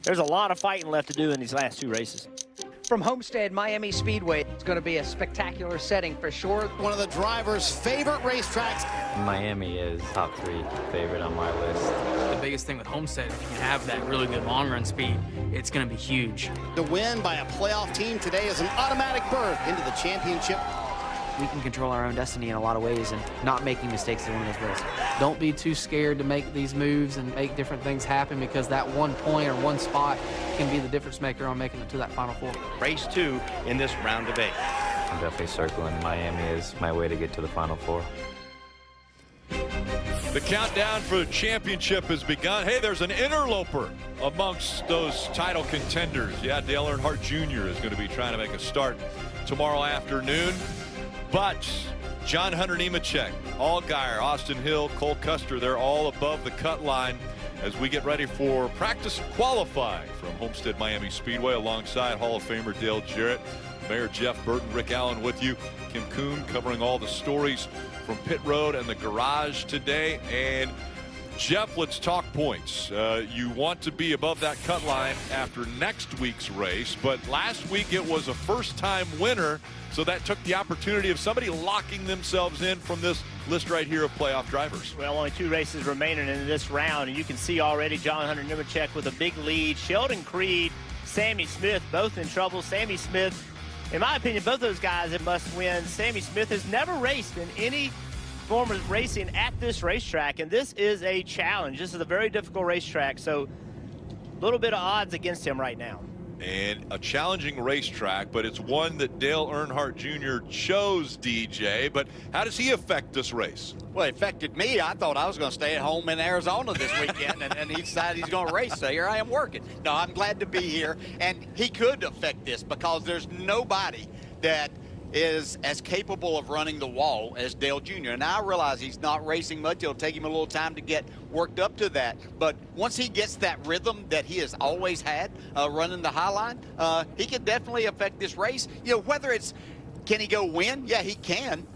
There's a lot of fighting left to do in these last two races. From Homestead Miami Speedway, it's going to be a spectacular setting for sure. One of the drivers' favorite racetracks. Miami is top 3 favorite on my list. The biggest thing with Homestead, if you can have that really good long run speed, it's going to be huge. The win by a playoff team today is an automatic berth into the championship. We can control our own destiny in a lot of ways, and not making mistakes is one of those ways. Don't be too scared to make these moves and make different things happen, because that one point or one spot can be the difference maker on making it to that Final Four. Race 2 in this round of 8. I'm definitely circling Miami as my way to get to the Final Four. The countdown for the championship has begun. Hey, there's an interloper amongst those title contenders. Yeah, Dale Earnhardt Jr. is going to be trying to make a start tomorrow afternoon. But John Hunter Nemechek, Allgaier, Austin Hill, Cole Custer, they're all above the cut line as we get ready for practice qualifying from Homestead Miami Speedway alongside Hall of Famer Dale Jarrett, Mayor Jeff Burton, Rick Allen with you, Kim Kuhn covering all the stories from pit road and the garage today. And Jeff, let's talk points. You want to be above that cut line after next week's race, but last week it was a first-time winner, so that took the opportunity of somebody locking themselves in from this list right here of playoff drivers. Well, only 2 races remaining in this round, and you can see already John Hunter Nemechek with a big lead. Sheldon Creed, Sammy Smith, both in trouble. Sammy Smith, in my opinion, both those guys that must win. Sammy Smith has never raced in any form of racing at this racetrack, and this is a challenge. This is a very difficult racetrack, so a little bit of odds against him right now. And a challenging racetrack, but it's one that Dale Earnhardt Jr. chose, DJ. But how does he affect this race? Well, it affected me. I thought I was going to stay at home in Arizona this weekend, and he decided he's going to race. So here I am working. No, I'm glad to be here. And he could affect this because there's nobody that is as capable of running the wall as Dale Jr. And I realize he's not racing much. It'll take him a little time to get worked up to that. But once he gets that rhythm that he has always had running the high line, he can definitely affect this race. You know, whether it's can he go win? Yeah, he can.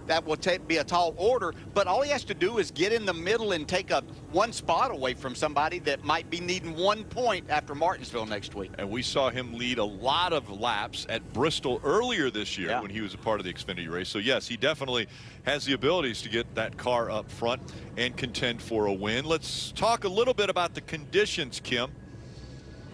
That will be a tall order. But all he has to do is get in the middle and take one spot away from somebody that might be needing 1 point after Martinsville next week. And we saw him lead a lot of laps at Bristol earlier this year when he was a part of the Xfinity race. So, yes, he definitely has the abilities to get that car up front and contend for a win. Let's talk a little bit about the conditions, Kim.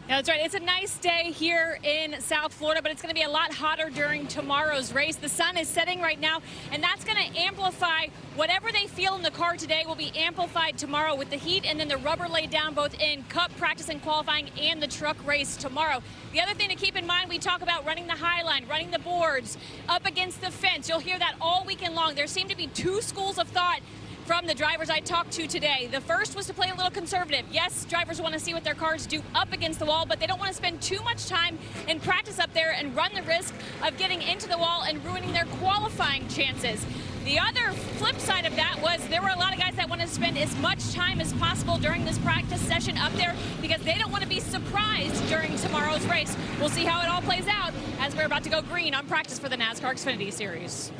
Yeah, that's right. It's a nice day here in South Florida, but it's going to be a lot hotter during tomorrow's race. The sun is setting right now, and that's going to amplify whatever they feel in the car today will be amplified tomorrow with the heat and then the rubber laid down both in Cup practice and qualifying and the truck race tomorrow. The other thing to keep in mind, we talk about running the high line, running the boards up against the fence. You'll hear that all weekend long. There seem to be 2 schools of thought from the drivers I talked to today. The first was to play a little conservative. Yes, drivers want to see what their cars do up against the wall, but they don't want to spend too much time in practice up there and run the risk of getting into the wall and ruining their qualifying chances. The other flip side of that was there were a lot of guys that wanted to spend as much time as possible during this practice session up there because they don't want to be surprised during tomorrow's race. We'll see how it all plays out as we're about to go green on practice for the NASCAR Xfinity Series.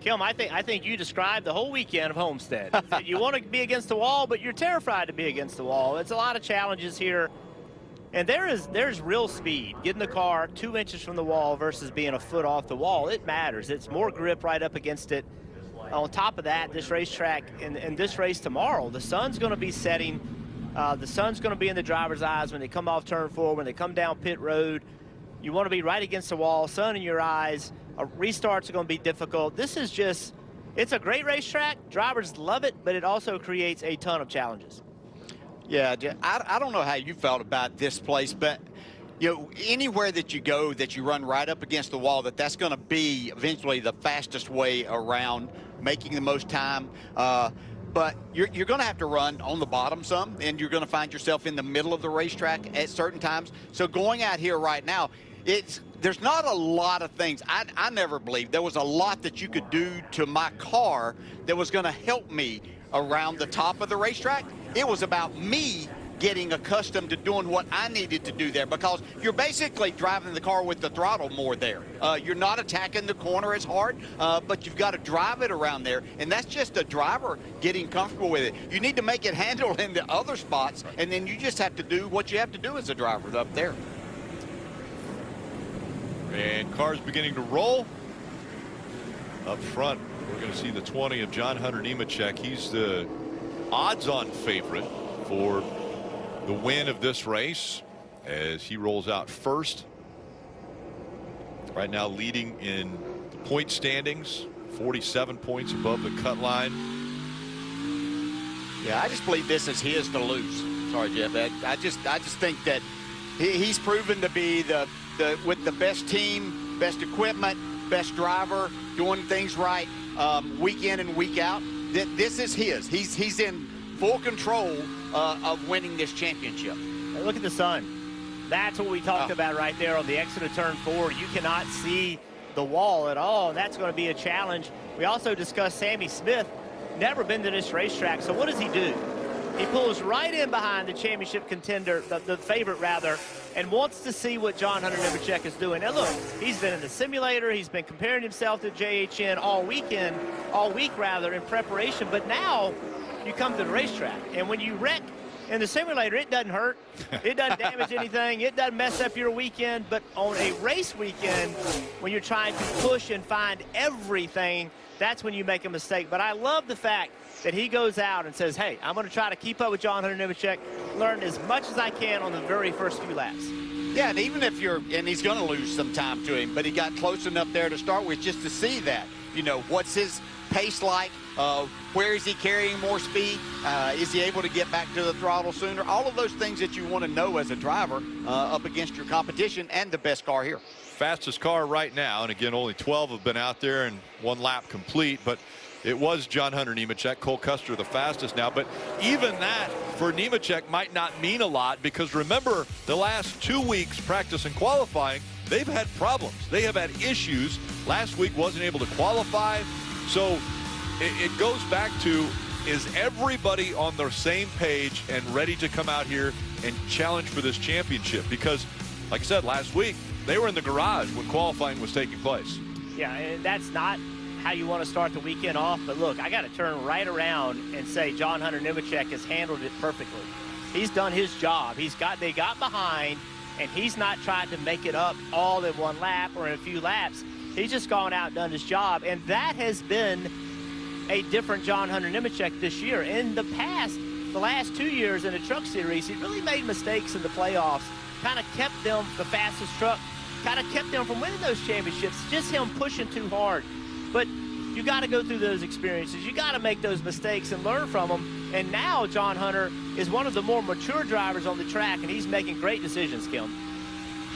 Kim, I think you described the whole weekend of Homestead. You want to be against the wall, but you're terrified to be against the wall. It's a lot of challenges here. And there's real speed. Getting the car 2 inches from the wall versus being a foot off the wall, it matters. It's more grip right up against it. On top of that, this racetrack and this race tomorrow, the sun's going to be setting. The sun's going to be in the driver's eyes when they come off turn 4, when they come down pit road. You want to be right against the wall, sun in your eyes. Restarts are going to be difficult. This is just, it's a great racetrack. Drivers love it, but it also creates a ton of challenges. Yeah, I don't know how you felt about this place, but you know, anywhere that you go that you run right up against the wall, that's going to be eventually the fastest way around making the most time. But you're going to have to run on the bottom some, and you're going to find yourself in the middle of the racetrack at certain times. So going out here right now, there's not a lot of things. I never believed there was a lot that you could do to my car that was going to help me around the top of the racetrack. It was about me getting accustomed to doing what I needed to do there, because you're basically driving the car with the throttle more there. You're not attacking the corner as hard, but you've got to drive it around there, and that's just a driver getting comfortable with it. You need to make it handle in the other spots, and then you just have to do what you have to do as a driver up there. And cars beginning to roll. Up front, we're going to see the 20 of John Hunter Nemechek. He's the odds-on favorite for the win of this race as he rolls out first. Right now leading in the point standings, 47 points above the cut line. Yeah, I just believe this is his to lose. Sorry, Jeff. I just think that he's proven to be with the best team, best equipment, best driver, doing things right week in and week out. This is his. He's in full control of winning this championship. Hey, look at the sun. That's what we talked about right there on the exit of turn 4. You cannot see the wall at all. That's going to be a challenge. We also discussed Sammy Smith. Never been to this racetrack. So what does he do? He pulls right in behind the championship contender, the favorite rather, and wants to see what John Hunter Nemechek is doing. Now look, he's been in the simulator. He's been comparing himself to JHN all week rather, in preparation. But now you come to the racetrack, and when you wreck in the simulator, it doesn't hurt. It doesn't damage anything. It doesn't mess up your weekend. But on a race weekend, when you're trying to push and find everything, that's when you make a mistake. But I love the fact that he goes out and says, hey, I'm going to try to keep up with John Hunter Nemechek, learn as much as I can on the very first few laps. Yeah, and even if and he's going to lose some time to him, but he got close enough there to start with just to see that. You know, what's his pace like? Where is he carrying more speed? Is he able to get back to the throttle sooner? All of those things that you want to know as a driver up against your competition and the best car here. Fastest car right now, and again, only 12 have been out there and 1 lap complete, but it was John Hunter Nemechek. Cole Custer the fastest now, but even that for Nemechek might not mean a lot, because remember, the last 2 weeks practice and qualifying, they've had problems. They have had issues. Last week wasn't able to qualify. So it goes back to, is everybody on the same page and ready to come out here and challenge for this championship? Because, like I said, last week, they were in the garage when qualifying was taking place. Yeah, and that's not how you want to start the weekend off. But look, I got to turn right around and say John Hunter Nemechek has handled it perfectly. He's done his job. They got behind, and he's not trying to make it up all in 1 lap or in a few laps. He's just gone out and done his job, and that has been a different John Hunter Nemechek this year. In the past, the last 2 years in the Truck Series, he really made mistakes in the playoffs, kind of kept them, the fastest truck, kind of kept them from winning those championships, just him pushing too hard. But you got to go through those experiences. You got to make those mistakes and learn from them. And now John Hunter is one of the more mature drivers on the track, and he's making great decisions, Kim.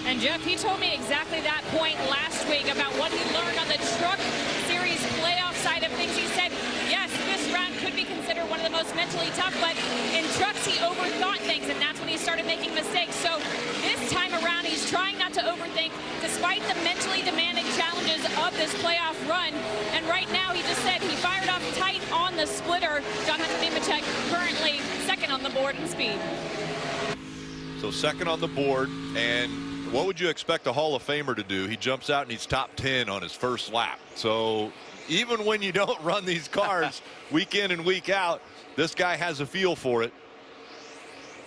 And Jeff, he told me exactly that point last week about what he learned on the Truck Series playoff side of things. He said, yes, this round could be considered one of the most mentally tough, but in trucks he overthought things, and that's when he started making mistakes. So this time around, he's trying not to overthink despite the mentally demanding challenges of this playoff run. And right now, he just said he fired off tight on the splitter. John Hunter Nemechek currently second on the board in speed. So second on the board, and what would you expect a Hall of Famer to do? He jumps out and he's top 10 on his first lap. So even when you don't run these cars week in and week out, this guy has a feel for it.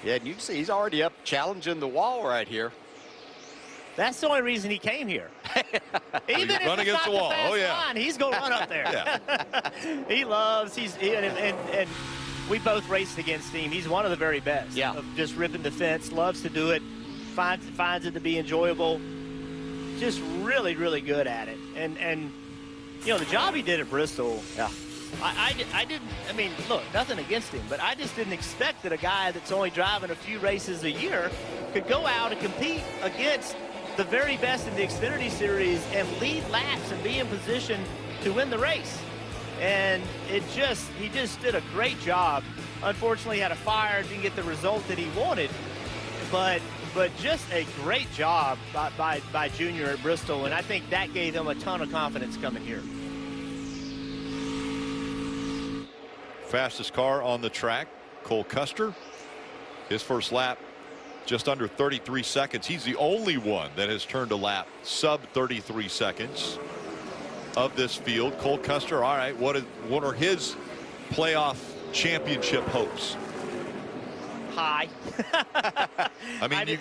Yeah, and you can see he's already up challenging the wall right here. That's the only reason he came here. Even if run it's against not the wall. fast Oh, yeah. line, he's going to run up there. And we both raced against him. He's one of the very best. Yeah. Of just ripping the fence, loves to do it, finds it to be enjoyable. Just really, really good at it. And you know, the job he did at Bristol, yeah. I mean, look, nothing against him, but I just didn't expect that a guy that's only driving a few races a year could go out and compete against the very best in the Xfinity Series and lead laps and be in position to win the race. And he just did a great job. Unfortunately, he had a fire, didn't get the result that he wanted, but just a great job by Junior at Bristol, and I think that gave him a ton of confidence coming here. Fastest car on the track, Cole Custer. His first lap, just under 33 seconds. He's the only one that has turned a lap sub 33 seconds of this field. Cole Custer, all right, what are his playoff championship hopes? High. I mean,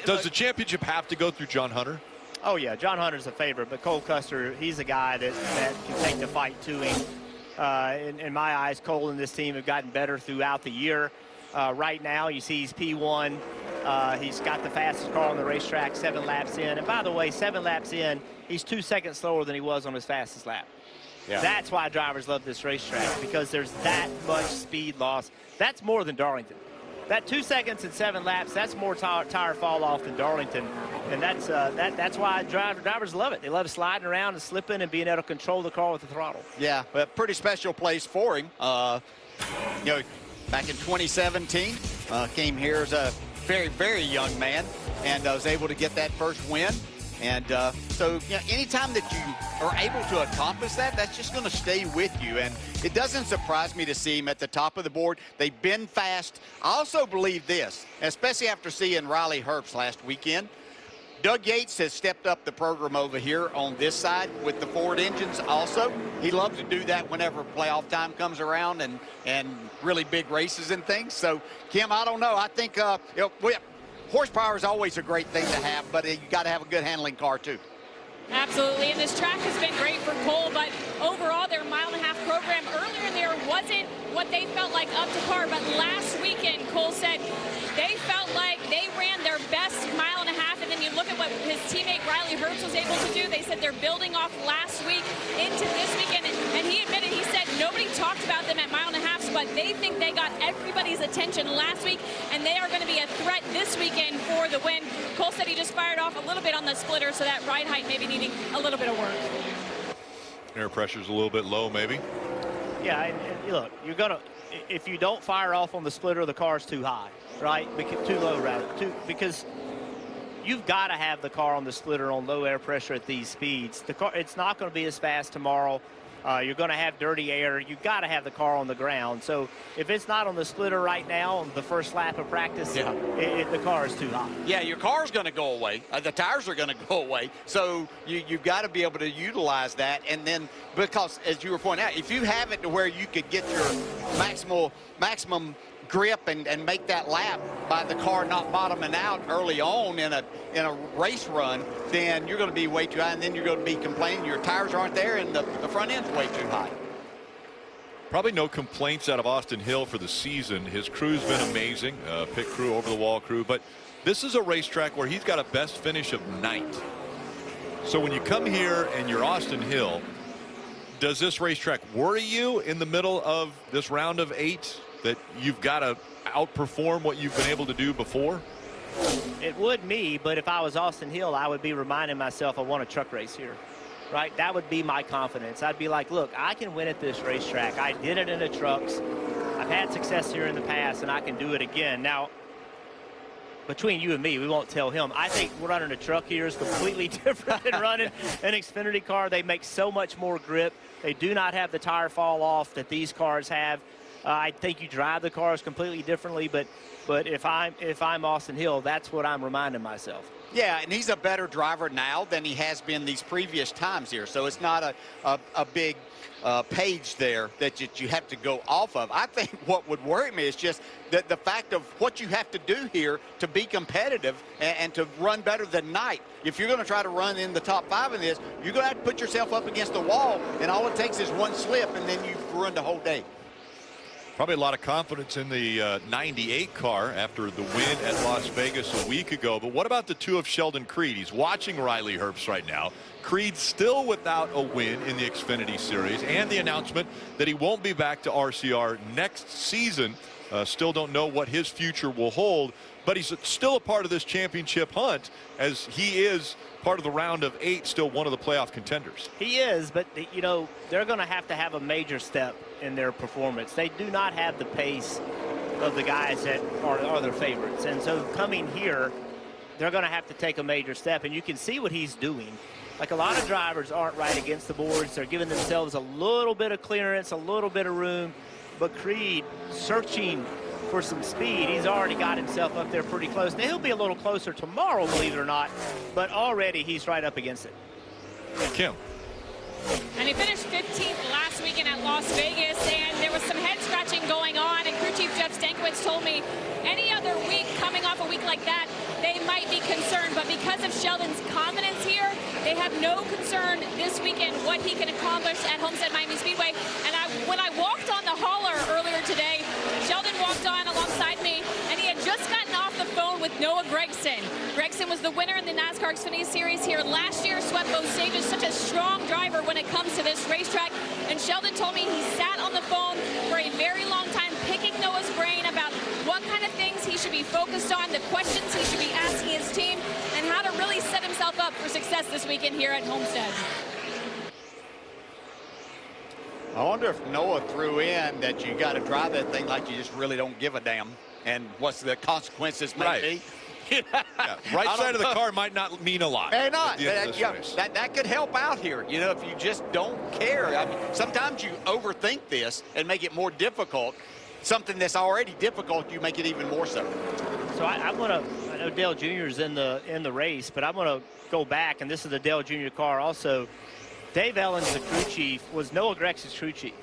does the championship have to go through John Hunter? Oh, yeah, John Hunter's a favorite, but Cole Custer, he's a guy that can take the fight to him. In my eyes, Cole and this team have gotten better throughout the year. Right now, you see he's P1. He's got the fastest car on the racetrack, 7 laps in. And by the way, 7 laps in, he's 2 seconds slower than he was on his fastest lap. Yeah. That's why drivers love this racetrack, because there's that much speed loss. That's more than Darlington. That 2 seconds and 7 laps, that's more tire fall off than Darlington. And that's why drivers love it. They love sliding around and slipping and being able to control the car with the throttle. Yeah, but pretty special place for him. You know, back in 2017, came here as a very, very young man and was able to get that first win. And so, you know, anytime that you are able to accomplish that, that's just going to stay with you. And it doesn't surprise me to see him at the top of the board. They've been fast. I also believe this, especially after seeing Riley Herbst last weekend. Doug Yates has stepped up the program over here on this side with the Ford engines also. He loves to do that whenever playoff time comes around and really big races and things. So, Kim, I don't know. I think you know, horsepower is always a great thing to have, but you got to have a good handling car too. Absolutely, and this track has been great for Cole, but overall their mile-and-a-half program earlier in there wasn't what they felt like up to par. But last weekend, Cole said they felt like they ran their best mile-and-a-half, and then you look at what his teammate Riley Herbst was able to do. They said they're building off last week into this weekend, and he admitted, he said nobody talked about them at mile-and-a-halfs, but they think they got everybody's attention last week, and they are going to be a threat this weekend for the win. Cole said he just fired off a little bit on the splitter, so that ride height maybe needing a little bit of work. Air pressure's a little bit low, maybe. Yeah, and look, you're gonna, if you don't fire off on the splitter, the car's too high, right? Too low, rather. Because you've got to have the car on the splitter on low air pressure at these speeds. The car, it's not going to be as fast tomorrow. You're going to have dirty air. You've got to have the car on the ground. So if it's not on the splitter right now on the first lap of practice, yeah, the car is too hot. Yeah, your car's going to go away. The tires are going to go away. So you've got to be able to utilize that. And then, because as you were pointing out, if you have it to where you could get your maximum grip and make that lap by the car not bottoming out early on in a race run, then you're going to be way too high, and then you're going to be complaining your tires aren't there and the front end's way too high. Probably no complaints out of Austin Hill for the season. His crew's been amazing, pit crew, over the wall crew, but this is a racetrack where he's got a best finish of 9th. So when you come here and you're Austin Hill, does this racetrack worry you in the middle of this round of 8? That you've got to outperform what you've been able to do before? It would me, but if I was Austin Hill, I would be reminding myself I won a truck race here, right? That would be my confidence. I'd be like, look, I can win at this racetrack. I did it in the trucks. I've had success here in the past, and I can do it again. Now, between you and me, we won't tell him. I think running a truck here is completely different than running an Xfinity car. They make so much more grip. They do not have the tire fall off that these cars have. I think you drive the cars completely differently, but if I'm Austin Hill, that's what I'm reminding myself. Yeah, and he's a better driver now than he has been these previous times here. So it's not a big page there that you have to go off of. I think what would worry me is just the fact of what you have to do here to be competitive and to run better than Knight. If you're going to try to run in the top 5 in this, you're going to have to put yourself up against the wall, and all it takes is one slip, and then you've ruined the whole day. Probably a lot of confidence in the 98 car after the win at Las Vegas a week ago. But what about the 2 of Sheldon Creed? He's watching Riley Herbst right now. Creed still without a win in the Xfinity Series, and the announcement that he won't be back to RCR next season. Still don't know what his future will hold, but he's still a part of this championship hunt, as he is part of the round of 8, still one of the playoff contenders. He is, but you know, they're going to have a major step in their performance. They do not have the pace of the guys that are their favorites, and so coming here, they're going to have to take a major step, and you can see what he's doing. Like, a lot of drivers aren't right against the boards. They're giving themselves a little bit of clearance, a little bit of room, but Creed searching for some speed. He's already got himself up there pretty close. Now, he'll be a little closer tomorrow, believe it or not, but already he's right up against it. Kim. And he finished 15th last weekend at Las Vegas, and there was some head scratching going on, and crew chief Jeff Stankiewicz told me any other week coming off a week like that, they might be concerned, but because of Sheldon's confidence here, they have no concern this weekend what he can accomplish at Homestead Miami Speedway. And when I walked on the hauler earlier today, Sheldon walked on alongside me, and he had just gotten off the phone with Noah Gragson. Gragson was the winner in the NASCAR Xfinity Series here last year, swept both stages, such a strong driver when it comes to this racetrack. And Sheldon told me he sat on the phone for a very long time picking Noah's brain about what kind of things he should be focused on, the questions he should be asking his team, and how to really set himself up for success this weekend here at Homestead. I wonder if Noah threw in that you got to drive that thing like you just really don't give a damn, and what's the consequences might be. Yeah, right side of the car might not mean a lot. May not. That, that could help out here, you know, if you just don't care. I mean, sometimes you overthink this and make it more difficult. Something that's already difficult, you make it even more so. So I know Dale Jr. is in the race, but I'm going to go back, and this is the Dale Jr. car also. Dave Ellens, the crew chief, was Noah Grex's crew chief.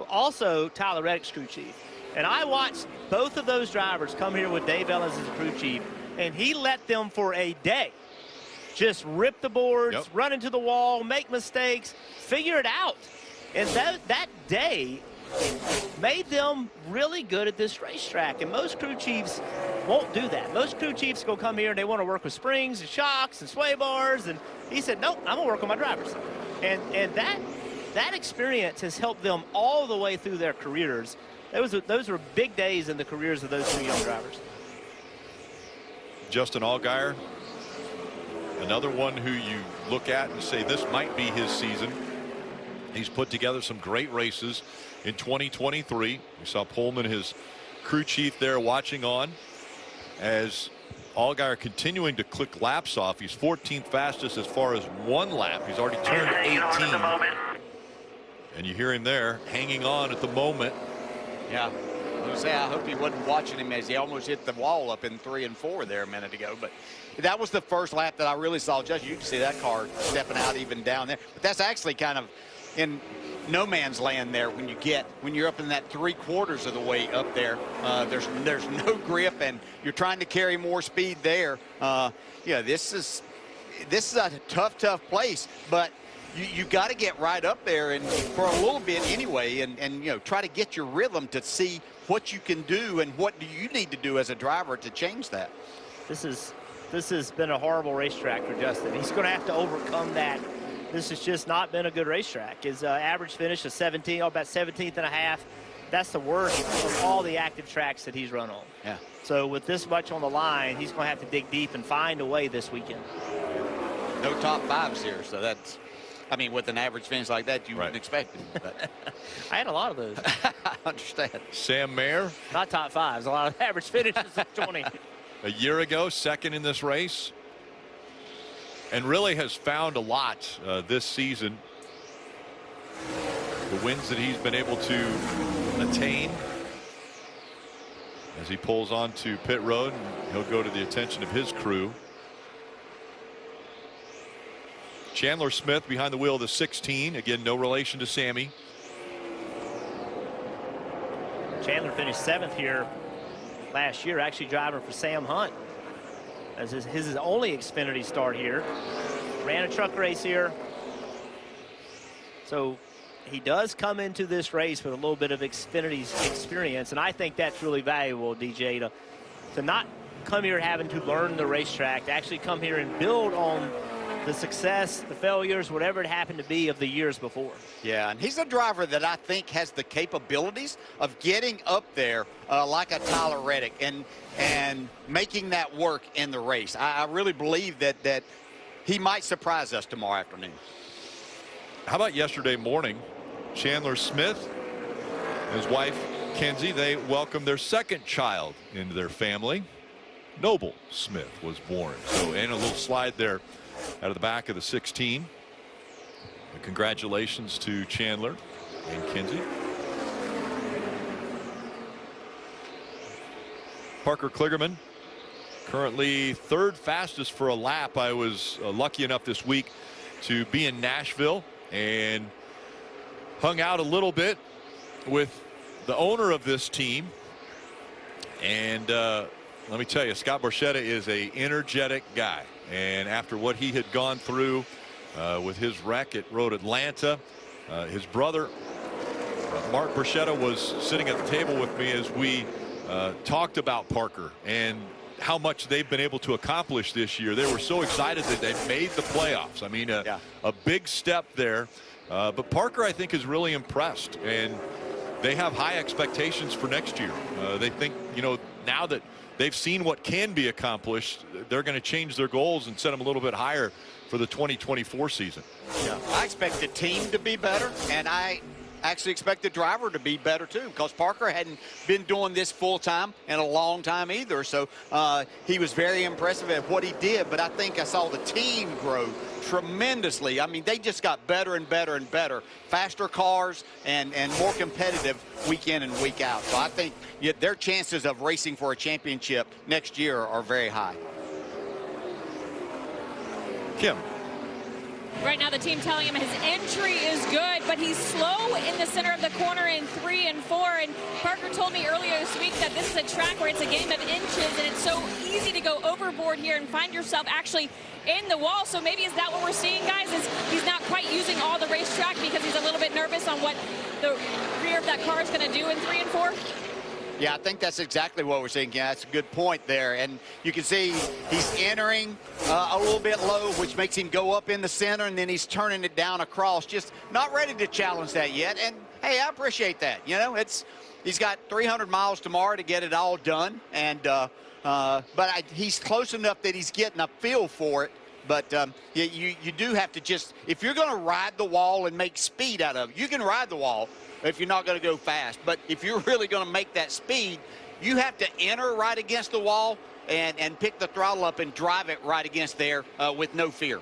Also, Tyler Reddick's crew chief. And I watched both of those drivers come here with Dave Ellens as a crew chief, and he let them for a day just rip the boards, run into the wall, make mistakes, figure it out. And that day made them really good at this racetrack. And most crew chiefs won't do that. Most crew chiefs go come here and they want to work with springs and shocks and sway bars. And he said, nope, I'm going to work on my drivers. And that experience has helped them all the way through their careers. Those were big days in the careers of those two young drivers. Justin Allgaier, another one who you look at and say this might be his season. He's put together some great races in 2023. We saw Pullman, his crew chief, there watching on as Allgaier continuing to click laps off. He's 14th fastest as far as one lap. He's already turned 18. And you hear him there hanging on at the moment. Yeah. I hope he wasn't watching him as he almost hit the wall up in 3 and 4 there a minute ago. But that was the first lap that I really saw. Just you can see that car stepping out even down there. But that's actually kind of in no man's land there when you're up in that 3/4 of the way up there. There's no grip, and you're trying to carry more speed there. Yeah, this is a tough place, but you got to get right up there and for a little bit anyway, and you know, try to get your rhythm to see what you can do and what do you need to do as a driver to change that. This has been a horrible racetrack for Justin. He's going to have to overcome that. This has just not been a good racetrack. His average finish is about 17th and a half. That's the worst of all the active tracks that he's run on. Yeah. So with this much on the line, he's going to have to dig deep and find a way this weekend. No top fives here, so that's, I mean, with an average finish like that, you wouldn't expect it. But I had a lot of those. I understand. Sam Mayer. Not top fives, a lot of average finishes of 20. A year ago, second in this race. And really has found a lot this season. The wins that he's been able to attain as he pulls onto pit road, and he'll go to the attention of his crew. Chandler Smith behind the wheel of the 16. Again, no relation to Sammy. Chandler finished 7th here last year, actually driving for Sam Hunt. As his only Xfinity start here. Ran a truck race here. So he does come into this race with a little bit of Xfinity's experience, and I think that's really valuable, DJ, to not come here having to learn the racetrack, to actually come here and build on the success, the failures, whatever it happened to be of the years before. Yeah, and he's a driver that I think has the capabilities of getting up there like a Tyler Reddick and making that work in the race. I really believe that he might surprise us tomorrow afternoon. How about yesterday morning? Chandler Smith and his wife Kenzie, they welcomed their second child into their family. Noble Smith was born. So, and a little slide there out of the back of the 16. And congratulations to Chandler and Kenzie. Parker Kligerman, currently third fastest for a lap. I was lucky enough this week to be in Nashville and hung out a little bit with the owner of this team. And let me tell you, Scott Borchetta is a energetic guy. And after what he had gone through with his wreck at Road Atlanta, his brother, Mark Borchetta, was sitting at the table with me as we talked about Parker and how much they've been able to accomplish this year. They were so excited that they made the playoffs. I mean, a big step there. But Parker, I think, is really impressed, and they have high expectations for next year. They think, you know, now that they've seen what can be accomplished, they're going to change their goals and set them a little bit higher for the 2024 season. Yeah, I expect the team to be better, and I actually expect the driver to be better too, because Parker hadn't been doing this full time in a long time either. So he was very impressive at what he did, but I think I saw the team grow tremendously. I mean, they just got better and better and better, faster cars and more competitive week in and week out. So I think their chances of racing for a championship next year are very high. Kim. Right now the team telling him his entry is good, but he's slow in the center of the corner in 3 and 4. And Parker told me earlier this week that this is a track where it's a game of inches, and it's so easy to go overboard here and find yourself actually in the wall. So maybe is that what we're seeing, guys, is he's not quite using all the racetrack because he's a little bit nervous on what the rear of that car is going to do in 3 and 4? Yeah, I think that's exactly what we're seeing. Yeah, that's a good point there. And you can see he's entering a little bit low, which makes him go up in the center, and then he's turning it down across. Just not ready to challenge that yet. And, hey, I appreciate that. You know, he's got 300 miles tomorrow to get it all done. And but he's close enough that he's getting a feel for it. But you do have to just, if you're going to ride the wall and make speed out of it, you can ride the wall if you're not going to go fast. But if you're really going to make that speed, you have to enter right against the wall and pick the throttle up and drive it right against there with no fear.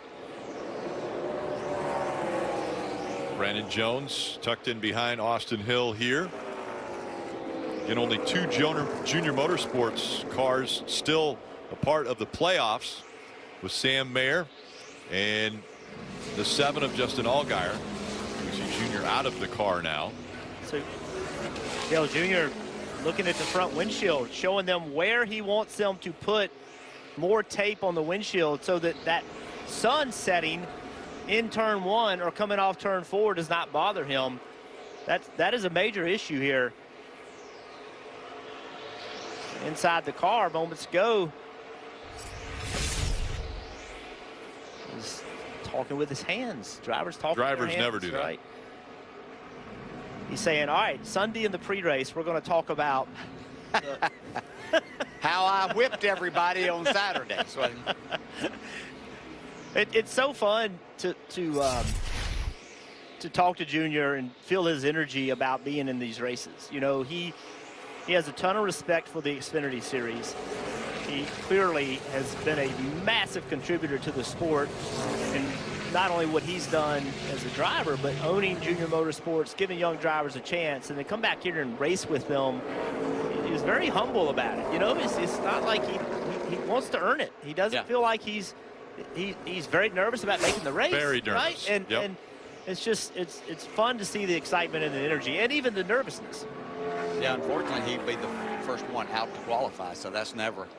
Brandon Jones tucked in behind Austin Hill here. And only 2 junior motorsports cars still a part of the playoffs, with Sam Mayer and the 7 of Justin Allgaier. We see Junior out of the car now. So Dale Jr. looking at the front windshield, showing them where he wants them to put more tape on the windshield so that that sun setting in turn 1 or coming off turn 4 does not bother him. That is a major issue here. Inside the car moments ago, he's talking with his hands. Drivers talking with their hands. Drivers never do that. Right? He's saying, all right, Sunday in the pre-race, we're going to talk about how I whipped everybody on Saturday. So it's so fun to talk to Junior and feel his energy about being in these races. You know, he has a ton of respect for the Xfinity Series. He clearly has been a massive contributor to the sport, and not only what he's done as a driver, but owning junior motorsports, giving young drivers a chance, and then come back here and race with them. He was very humble about it. You know, it's not like he wants to earn it. He doesn't feel like he's very nervous about making the race. Very nervous. Right? And it's just it's fun to see the excitement and the energy, and even the nervousness. Yeah, unfortunately, he'd be the first one out to qualify, so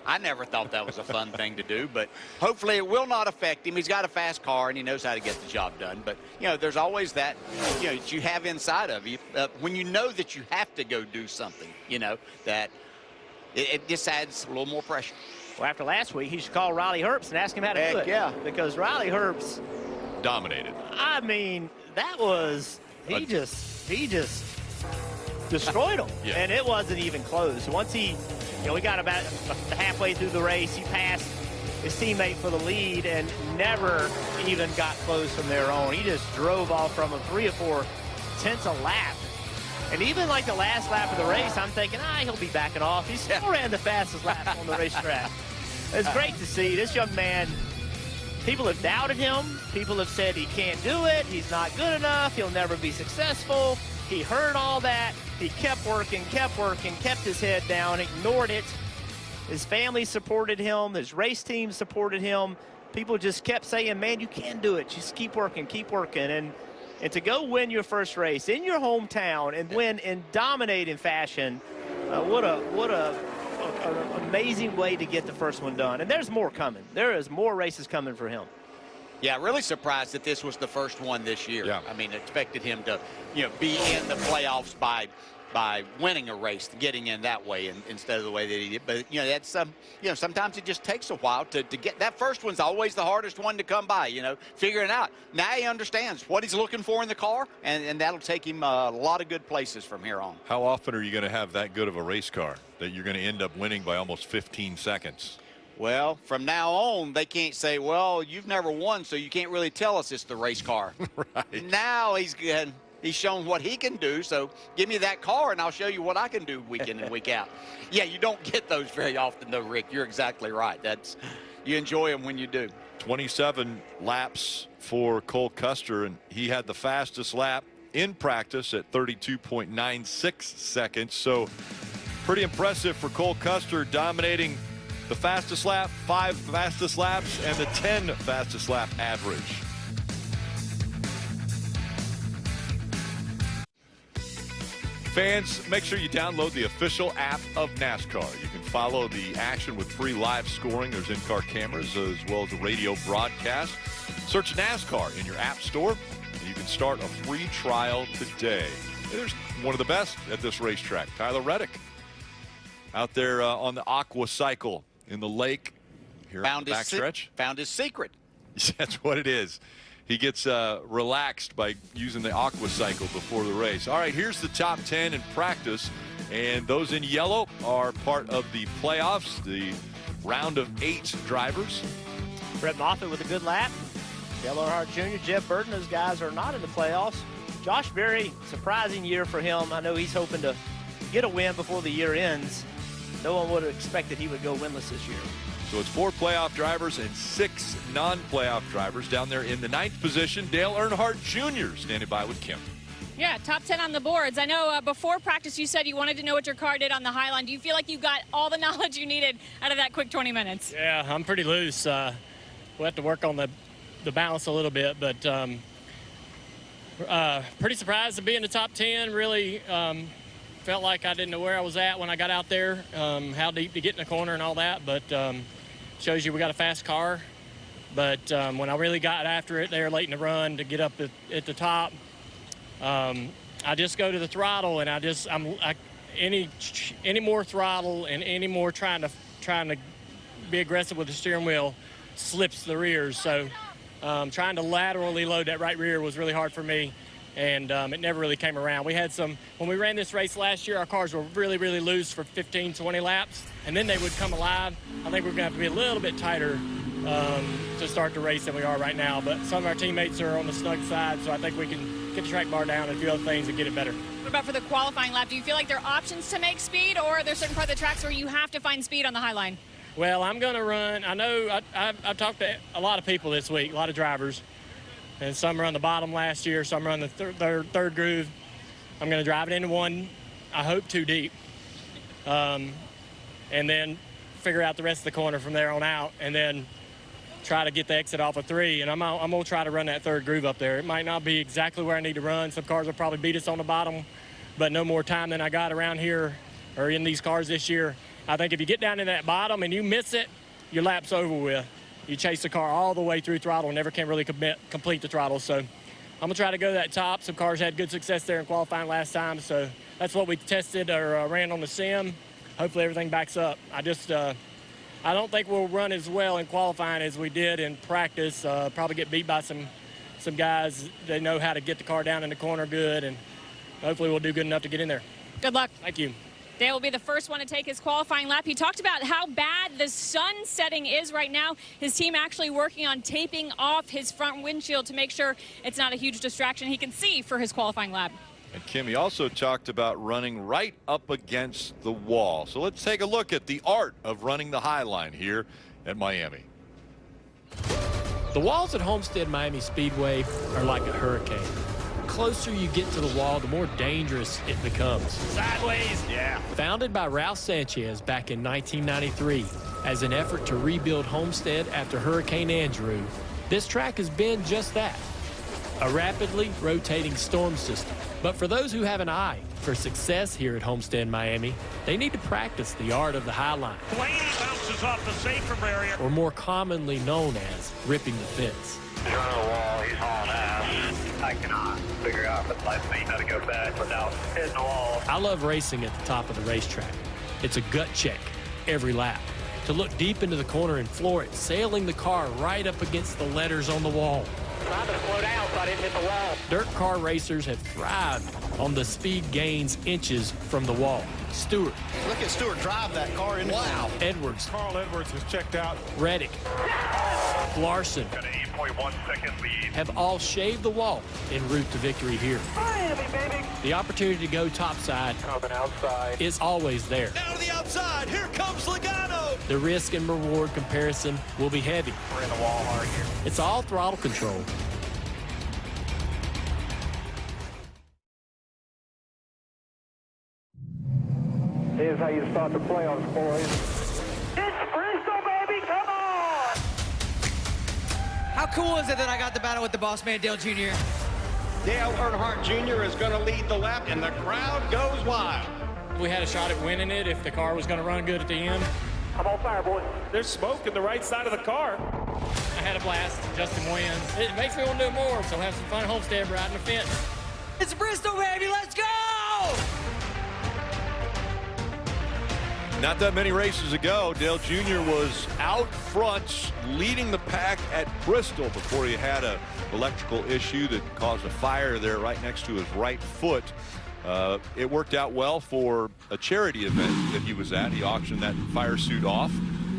I never thought that was a fun thing to do, but hopefully it will not affect him. He's got a fast car, and he knows how to get the job done. But, you know, there's always that, you know, that you have inside of you when you know that you have to go do something, you know, that it just adds a little more pressure. Well, after last week, he should call Riley Herbst and ask him how to do it. Yeah. Because Riley Herbst Dominated. I mean, that was, he just destroyed him. Yeah. And it wasn't even close. Once he got about halfway through the race, he passed his teammate for the lead and never even got close from there on. He just drove off from him 3 or 4 tenths a lap. And even like the last lap of the race, I'm thinking, he'll be backing off. He still ran the fastest lap on the racetrack. It's great to see this young man. People have doubted him. People have said he can't do it. He's not good enough. He'll never be successful. He heard all that. He kept working, kept his head down, ignored it, His family supported him. His race team supported him. People just kept saying, man, you can do it. Just keep working, keep working. And to go win your first race in your hometown and win in dominating fashion, what a amazing way to get the first one done. And there's more coming. There is more races coming for him. Yeah, really surprised that this was the first one this year. Yeah. I mean, expected him to, be in the playoffs by winning a race, getting in that way instead of the way that he did. But, that's, sometimes it just takes a while to get. That first one's always the hardest one to come by, figuring out. Now he understands what he's looking for in the car, and that'll take him a lot of good places from here on. How often are you going to have that good of a race car that you're going to end up winning by almost 15 seconds? Well, from now on, they can't say, well, you've never won, so you can't really tell us it's the race car. Right. Now he's shown what he can do, so give me that car, and I'll show you what I can do week in and week out. Yeah, you don't get those very often, though, Rick. You're exactly right. You enjoy them when you do. 27 laps for Cole Custer, and he had the fastest lap in practice at 32.96 seconds. So pretty impressive for Cole Custer, dominating the fastest lap, 5 fastest laps, and the 10 fastest lap average. Fans, make sure you download the official app of NASCAR. You can follow the action with free live scoring. There's in-car cameras as well as a radio broadcast. Search NASCAR in your app store, and you can start a free trial today. There's one of the best at this racetrack, Tyler Reddick, out there on the Aqua Cycle in the lake here on the backstretch. Found his secret. That's what it is. He gets relaxed by using the Aqua Cycle before the race. All right, here's the top 10 in practice, and those in yellow are part of the playoffs, the round of 8 drivers. Brett Moffitt with a good lap. Dale Earnhardt Jr., Jeff Burton, those guys are not in the playoffs. Josh Berry, surprising year for him. I know he's hoping to get a win before the year ends. No one would have expected he would go winless this year. So it's 4 playoff drivers and 6 non-playoff drivers. Down there in the 9th position, Dale Earnhardt Jr. standing by with Kim. Yeah, top 10 on the boards. I know before practice you said you wanted to know what your car did on the High Line. Do you feel like you got all the knowledge you needed out of that quick 20 minutes? Yeah, I'm pretty loose. We'll have to work on the balance a little bit, but pretty surprised to be in the top 10. Really felt like I didn't know where I was at when I got out there, how deep to get in the corner and all that, but shows you we got a fast car. But when I really got after it there late in the run to get up at the top, I just go to the throttle, and any more throttle and any more trying to be aggressive with the steering wheel slips the rears. So trying to laterally load that right rear was really hard for me, and it never really came around. We had when we ran this race last year, our cars were really, really loose for 15, 20 laps, and then they would come alive. I think we're going to have to be a little bit tighter to start the race than we are right now, but some of our teammates are on the snug side, so I think we can get the track bar down and a few other things and get it better. What about for the qualifying lap? Do you feel like there are options to make speed, or are there certain parts of the tracks where you have to find speed on the High Line? Well, I'm going to run. I know I've talked to a lot of people this week, a lot of drivers, and some run the bottom last year, some run the third groove. I'm going to drive it into one, I hope 2 deep, and then figure out the rest of the corner from there on out, and then try to get the exit off of 3, and I'm going to try to run that third groove up there. It might not be exactly where I need to run. Some cars will probably beat us on the bottom, but no more time than I got around here or in these cars this year. I think if you get down in that bottom and you miss it, your lap's over with. You chase the car all the way through throttle and never can really complete the throttle. So I'm going to try to go to that top. Some cars had good success there in qualifying last time, so that's what we tested or ran on the sim. Hopefully everything backs up. I don't think we'll run as well in qualifying as we did in practice. Probably get beat by some guys that know how to get the car down in the corner good, and hopefully we'll do good enough to get in there. Good luck. Thank you. Dale will be the first one to take his qualifying lap. He talked about how bad the sun setting is right now. His team actually working on taping off his front windshield to make sure it's not a huge distraction he can see for his qualifying lap. And Kim, he also talked about running right up against the wall. So let's take a look at the art of running the High Line here at Miami. The walls at Homestead Miami Speedway are like a hurricane. closer you get to the wall, the more dangerous it becomes. Sideways. Yeah. Founded by Ralph Sanchez back in 1993 as an effort to rebuild Homestead after Hurricane Andrew, this track has been just that, a rapidly rotating storm system. But for those who have an eye for success here at Homestead, Miami, they need to practice the art of the high line. Blaney bounces off the safer barrier. Or more commonly known as ripping the fence. He's running the wall. He's hauling ass. I cannot figure out with my feet how to go back without hitting the wall. I love racing at the top of the racetrack. It's a gut check every lap. To look deep into the corner and floor it, sailing the car right up against the letters on the wall. Trying to slow down so I didn't hit the wall. Dirt car racers have thrived on the speed gains inches from the wall. Stewart. Look at Stewart drive that car in. Wow. Edwards. Carl Edwards has checked out. Reddick. Larson. Got an 8.1 second lead. Have all shaved the wall en route to victory here. Miami, baby. The opportunity to go topside Coming outside. is always there. Down to the outside. Here comes Logano. The risk and reward comparison will be heavy. We're in the wall hard here. It's all throttle control. Here's how you start the playoffs, boys. It's Bristol, baby. Come on. How cool is it that I got the battle with the boss man, Dale Jr.? Dale Earnhardt Jr. is going to lead the lap, and the crowd goes wild. We had a shot at winning it if the car was going to run good at the end. I'm on fire, boys. There's smoke in the right side of the car. I had a blast. Justin wins. It makes me want to do more, so have some fun at Homestead riding the fence. It's Bristol, baby. Let's go! Not that many races ago, Dale Jr. was out front leading the pack at Bristol before he had an electrical issue that caused a fire there right next to his right foot. It worked out well for a charity event that he was at. He auctioned that fire suit off,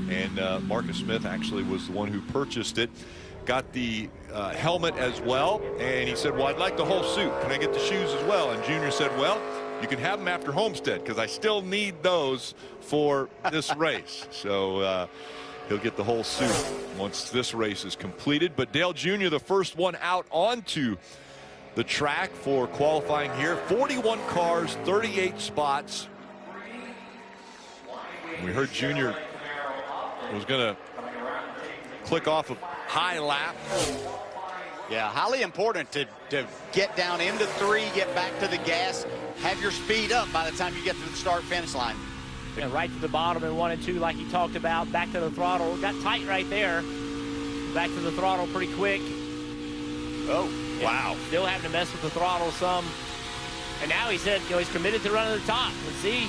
and Marcus Smith actually was the one who purchased it. Got the helmet as well, and he said, well, I'd like the whole suit. Can I get the shoes as well? And Junior said, well, you can have them after Homestead because I still need those for this race. So he'll get the whole suit once this race is completed. But Dale Jr., the first one out onto the track for qualifying here. 41 cars, 38 spots. We heard Junior was going to click off a high lap. Yeah, highly important to get down into 3, get back to the gas, have your speed up by the time you get to the start-finish line. Yeah, right to the bottom in 1 and 2 like he talked about. Back to the throttle. Got tight right there. Back to the throttle pretty quick. Oh, wow. Still having to mess with the throttle some. And now he said, you know, he's committed to running the top. Let's see.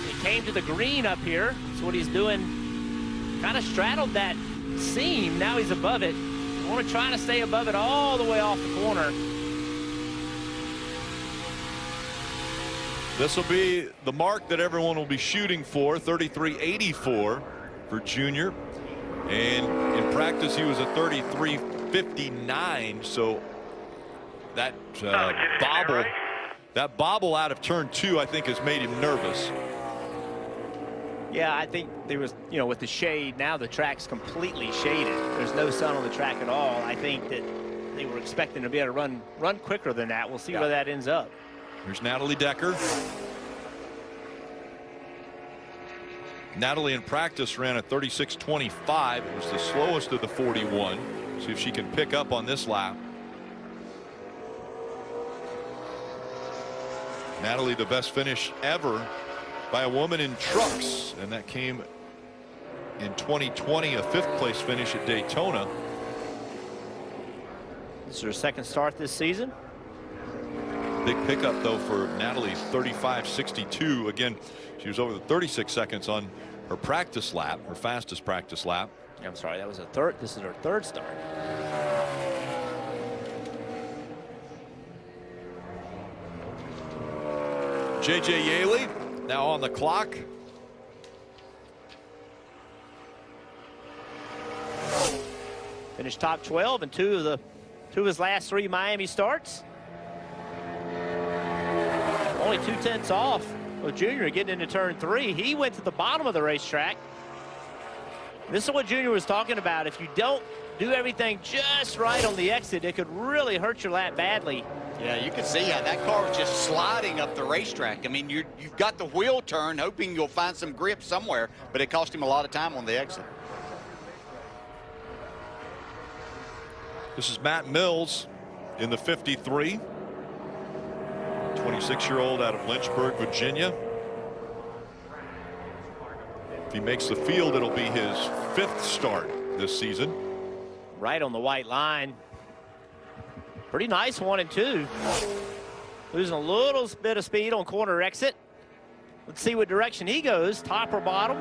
He came to the green up here. That's what he's doing. Kind of straddled that seam. Now he's above it. Want to try to stay above it all the way off the corner. This will be the mark that everyone will be shooting for, 33.84 for Junior. And in practice, he was a 33.59. So that bobble out of turn 2, I think, has made him nervous. Yeah, I think there was, you know, with the shade, now the track's completely shaded. There's no sun on the track at all. I think that they were expecting to be able to run quicker than that. We'll see where that ends up. Here's Natalie Decker. Natalie in practice ran a 36.25. It was the slowest of the 41. See if she can pick up on this lap. Natalie, the best finish ever by a woman in trucks, and that came in 2020, a 5th place finish at Daytona. This is her 2nd start this season. Big pickup though for Natalie, 35.62. Again, she was over the 36 seconds on her practice lap, her fastest practice lap. I'm sorry, that was a 3rd. This is her 3rd start. JJ Yaley now on the clock. Finished top 12 in two of his last 3 Miami starts. Only 2/10 off with Junior getting into turn 3. He went to the bottom of the racetrack. This is what Junior was talking about. If you don't do everything just right on the exit, it could really hurt your lap badly. Yeah, you can see how that car was just sliding up the racetrack. I mean, you've got the wheel turn, hoping you'll find some grip somewhere, but it cost him a lot of time on the exit. This is Matt Mills in the 53. 26-year-old out of Lynchburg, Virginia. If he makes the field, it'll be his 5th start this season. Right on the white line. Pretty nice 1 and 2. Losing a little bit of speed on corner exit. Let's see what direction he goes, top or bottom.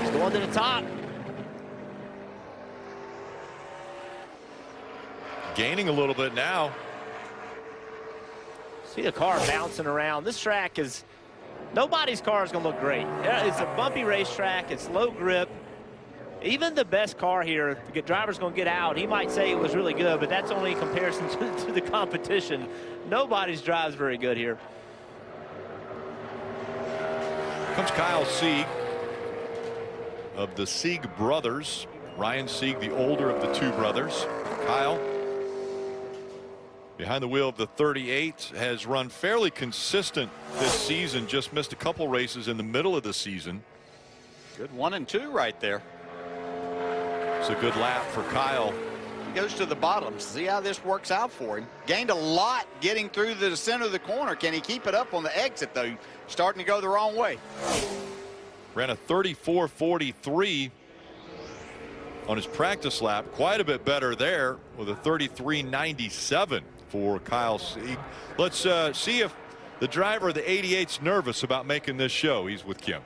He's going to the top. Gaining a little bit now. See the car bouncing around. This track is, nobody's car is going to look great. It's a bumpy racetrack. It's low grip. Even the best car here, the driver's going to get out. He might say it was really good, but that's only in comparison to the competition. Nobody's drive's very good here. Comes Kyle Sieg of the Sieg brothers. Ryan Sieg, the older of the 2 brothers. Kyle, behind the wheel of the 38, has run fairly consistent this season. Just missed a couple races in the middle of the season. Good 1 and 2 right there. It's a good lap for Kyle. He goes to the bottom. See how this works out for him. Gained a lot getting through the center of the corner. Can he keep it up on the exit, though? Starting to go the wrong way. Ran a 34.43 on his practice lap. Quite a bit better there with a 33.97 for Kyle Sieg. Let's see if the driver of the 88's nervous about making this show. He's with Kim.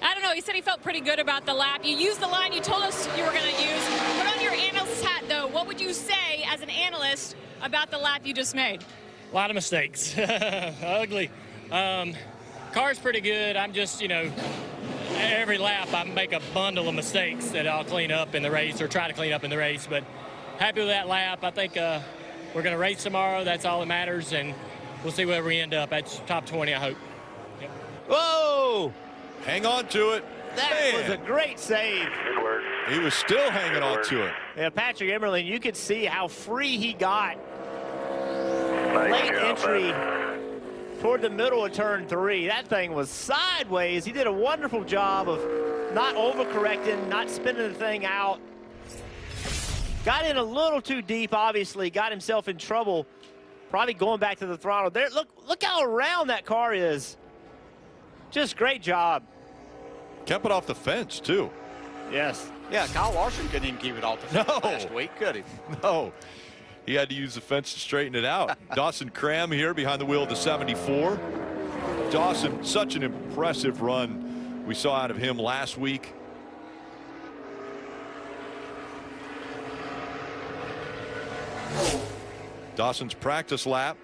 I don't know. He said he felt pretty good about the lap. You used the line you told us you were going to use. Put on your analyst's hat, though. What would you say as an analyst about the lap you just made? A lot of mistakes. Ugly. Car's pretty good. I'm just, you know, every lap I make a bundle of mistakes that I'll clean up in the race or try to clean up in the race. But happy with that lap. I think we're going to race tomorrow. That's all that matters. And we'll see where we end up. That's top 20, I hope. Yep. Whoa! Hang on to it. That was a great save. He was still hanging on to it. Yeah, Patrick Emerling, you could see how free he got. Late entry toward the middle of turn 3. That thing was sideways. He did a wonderful job of not overcorrecting, not spinning the thing out. Got in a little too deep, obviously. Got himself in trouble. Probably going back to the throttle. There, look how round that car is. Just great job. Kept it off the fence, too. Yes. Yeah, Kyle Larson couldn't even keep it off the fence last week, could he? No. He had to use the fence to straighten it out. Dawson Cram here behind the wheel of the 74. Dawson, such an impressive run we saw out of him last week. Dawson's practice lap,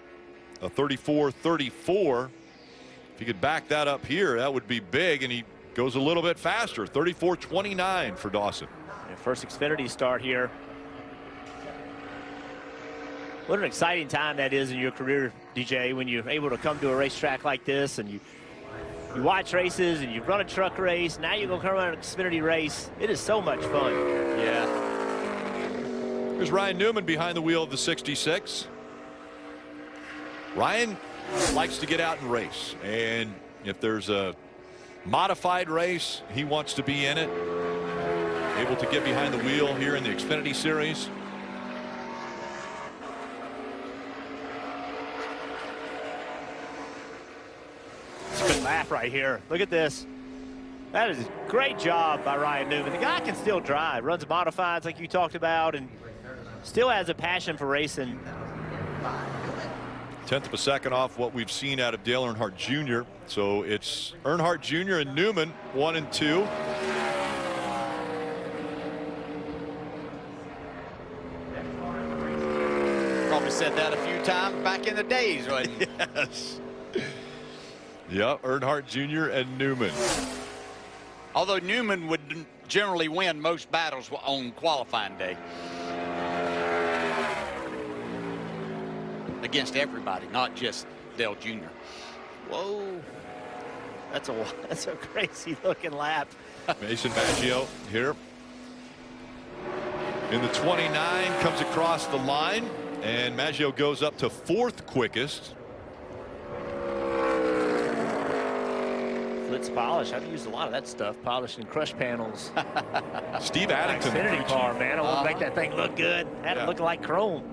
a 34.34. If he could back that up here, that would be big, and he goes a little bit faster. 34.29 for Dawson. Yeah, first Xfinity start here. What an exciting time that is in your career, DJ, when you're able to come to a racetrack like this and you watch races and you run a truck race. Now you're going to come around an Xfinity race. It is so much fun. Yeah. Here's Ryan Newman behind the wheel of the 66. Ryan likes to get out and race, and if there's a modified race, he wants to be in it. Able to get behind the wheel here in the Xfinity Series. It's a good lap right here. Look at this. That is a great job by Ryan Newman. The guy can still drive, runs modifieds like you talked about, and still has a passion for racing. 1/10 of a second off what we've seen out of Dale Earnhardt Jr. So it's Earnhardt Jr. and Newman 1 and 2. Probably said that a few times back in the days, right? Yes. Yeah, Earnhardt Jr. and Newman. Although Newman would generally win most battles on qualifying day. Against everybody, not just Dale Jr. Whoa. That's a crazy looking lap. Mason Maggio here in the 29, comes across the line, and Maggio goes up to 4th quickest. Flitz polish. I've used a lot of that stuff, polishing crush panels. Steve Addington, Xfinity car, man. I want to make that thing look good. Had it look like chrome.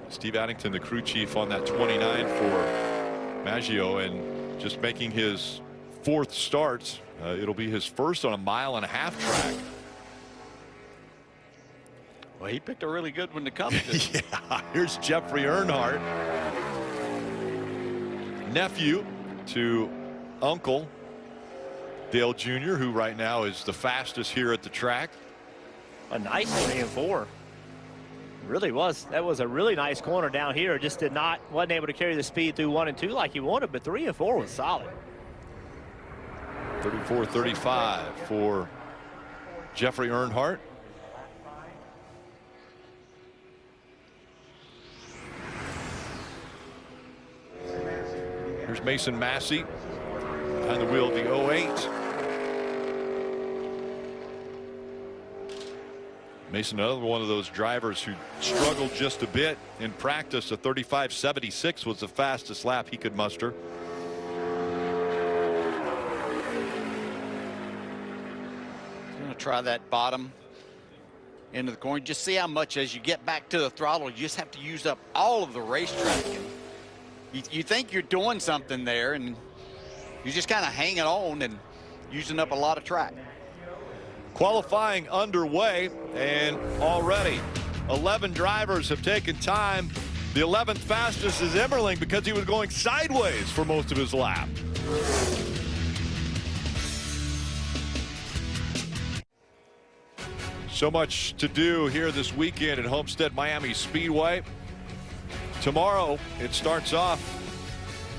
Steve Addington, the crew chief on that 29 for Maggio, and just making his 4th start. It'll be his first on a 1.5 mile track. Well, he picked a really good one to come to. Yeah, here's Jeffrey Earnhardt, nephew to Uncle Dale Jr., who right now is the fastest here at the track. A nice 3 and 4. Really was. That was a really nice corner down here. Just wasn't able to carry the speed through 1 and 2 like he wanted, but 3 and 4 was solid. 34-35 for Jeffrey Earnhardt. Here's Mason Massey behind the wheel of the 08. Mason, another one of those drivers who struggled just a bit in practice. A 35.76 was the fastest lap he could muster. Going to try that bottom into the corner. Just see how much as you get back to the throttle, you just have to use up all of the racetrack. And you think you're doing something there, and you're just kind of hanging on and using up a lot of track. Qualifying underway, and already 11 drivers have taken time. The 11th fastest is Emmerling because he was going sideways for most of his lap. So much to do here this weekend at Homestead Miami Speedway. Tomorrow it starts off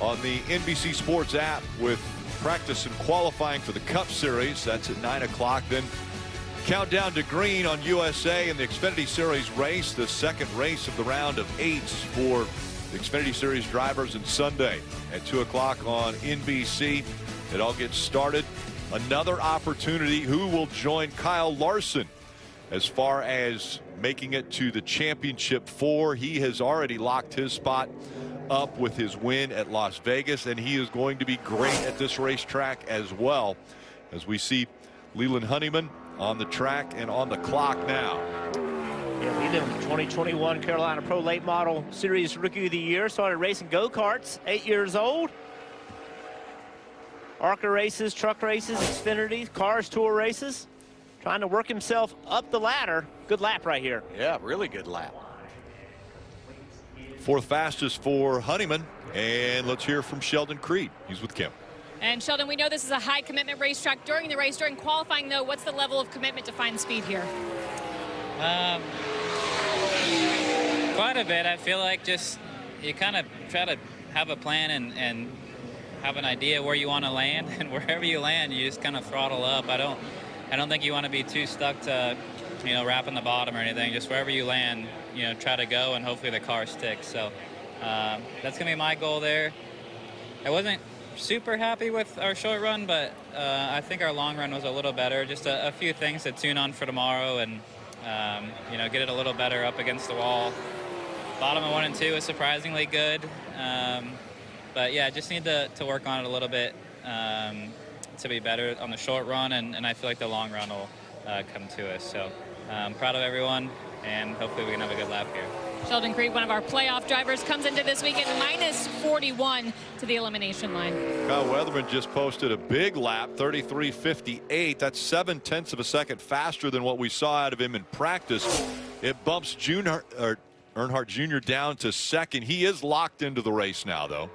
on the NBC Sports app with practice and qualifying for the Cup Series. That's at 9 o'clock. Then countdown to green on USA in the Xfinity Series race, the second race of the round of 8 for the Xfinity Series drivers. And Sunday at 2 o'clock on NBC, it all gets started. Another opportunity. Who will join Kyle Larson as far as making it to the championship 4? He has already locked his spot up with his win at Las Vegas, and he is going to be great at this racetrack as well, as we see Leland Honeyman on the track and on the clock now. Yeah, we did the 2021 Carolina Pro Late Model Series Rookie of the Year. Started racing go-karts, 8 years old. ARCA races, truck races, Xfinity, Cars Tour races. Trying to work himself up the ladder. Good lap right here. Yeah, really good lap. 4th fastest for Honeyman. And let's hear from Sheldon Creed. He's with Kim. And Sheldon, we know this is a high commitment racetrack during the race. During qualifying, though, what's the level of commitment to find speed here? Quite a bit. I feel like just you kind of try to have a plan and have an idea where you want to land, and wherever you land, you just kind of throttle up. I don't think you want to be too stuck to, wrapping the bottom or anything. Just wherever you land, try to go, and hopefully the car sticks. So that's gonna be my goal there. I wasn't super happy with our short run, but I think our long run was a little better. Just a few things to tune on for tomorrow, and get it a little better up against the wall. Bottom of 1 and 2 is surprisingly good, but yeah, just need to work on it a little bit to be better on the short run, and I feel like the long run will come to us. So I'm proud of everyone, and hopefully we can have a good lap here. Sheldon Creed, one of our playoff drivers, comes into this weekend minus 41 to the elimination line. Kyle Weatherman just posted a big lap, 33.58. That's 0.7 of a second faster than what we saw out of him in practice. It bumps Earnhardt Jr. down to 2nd. He is locked into the race now, though.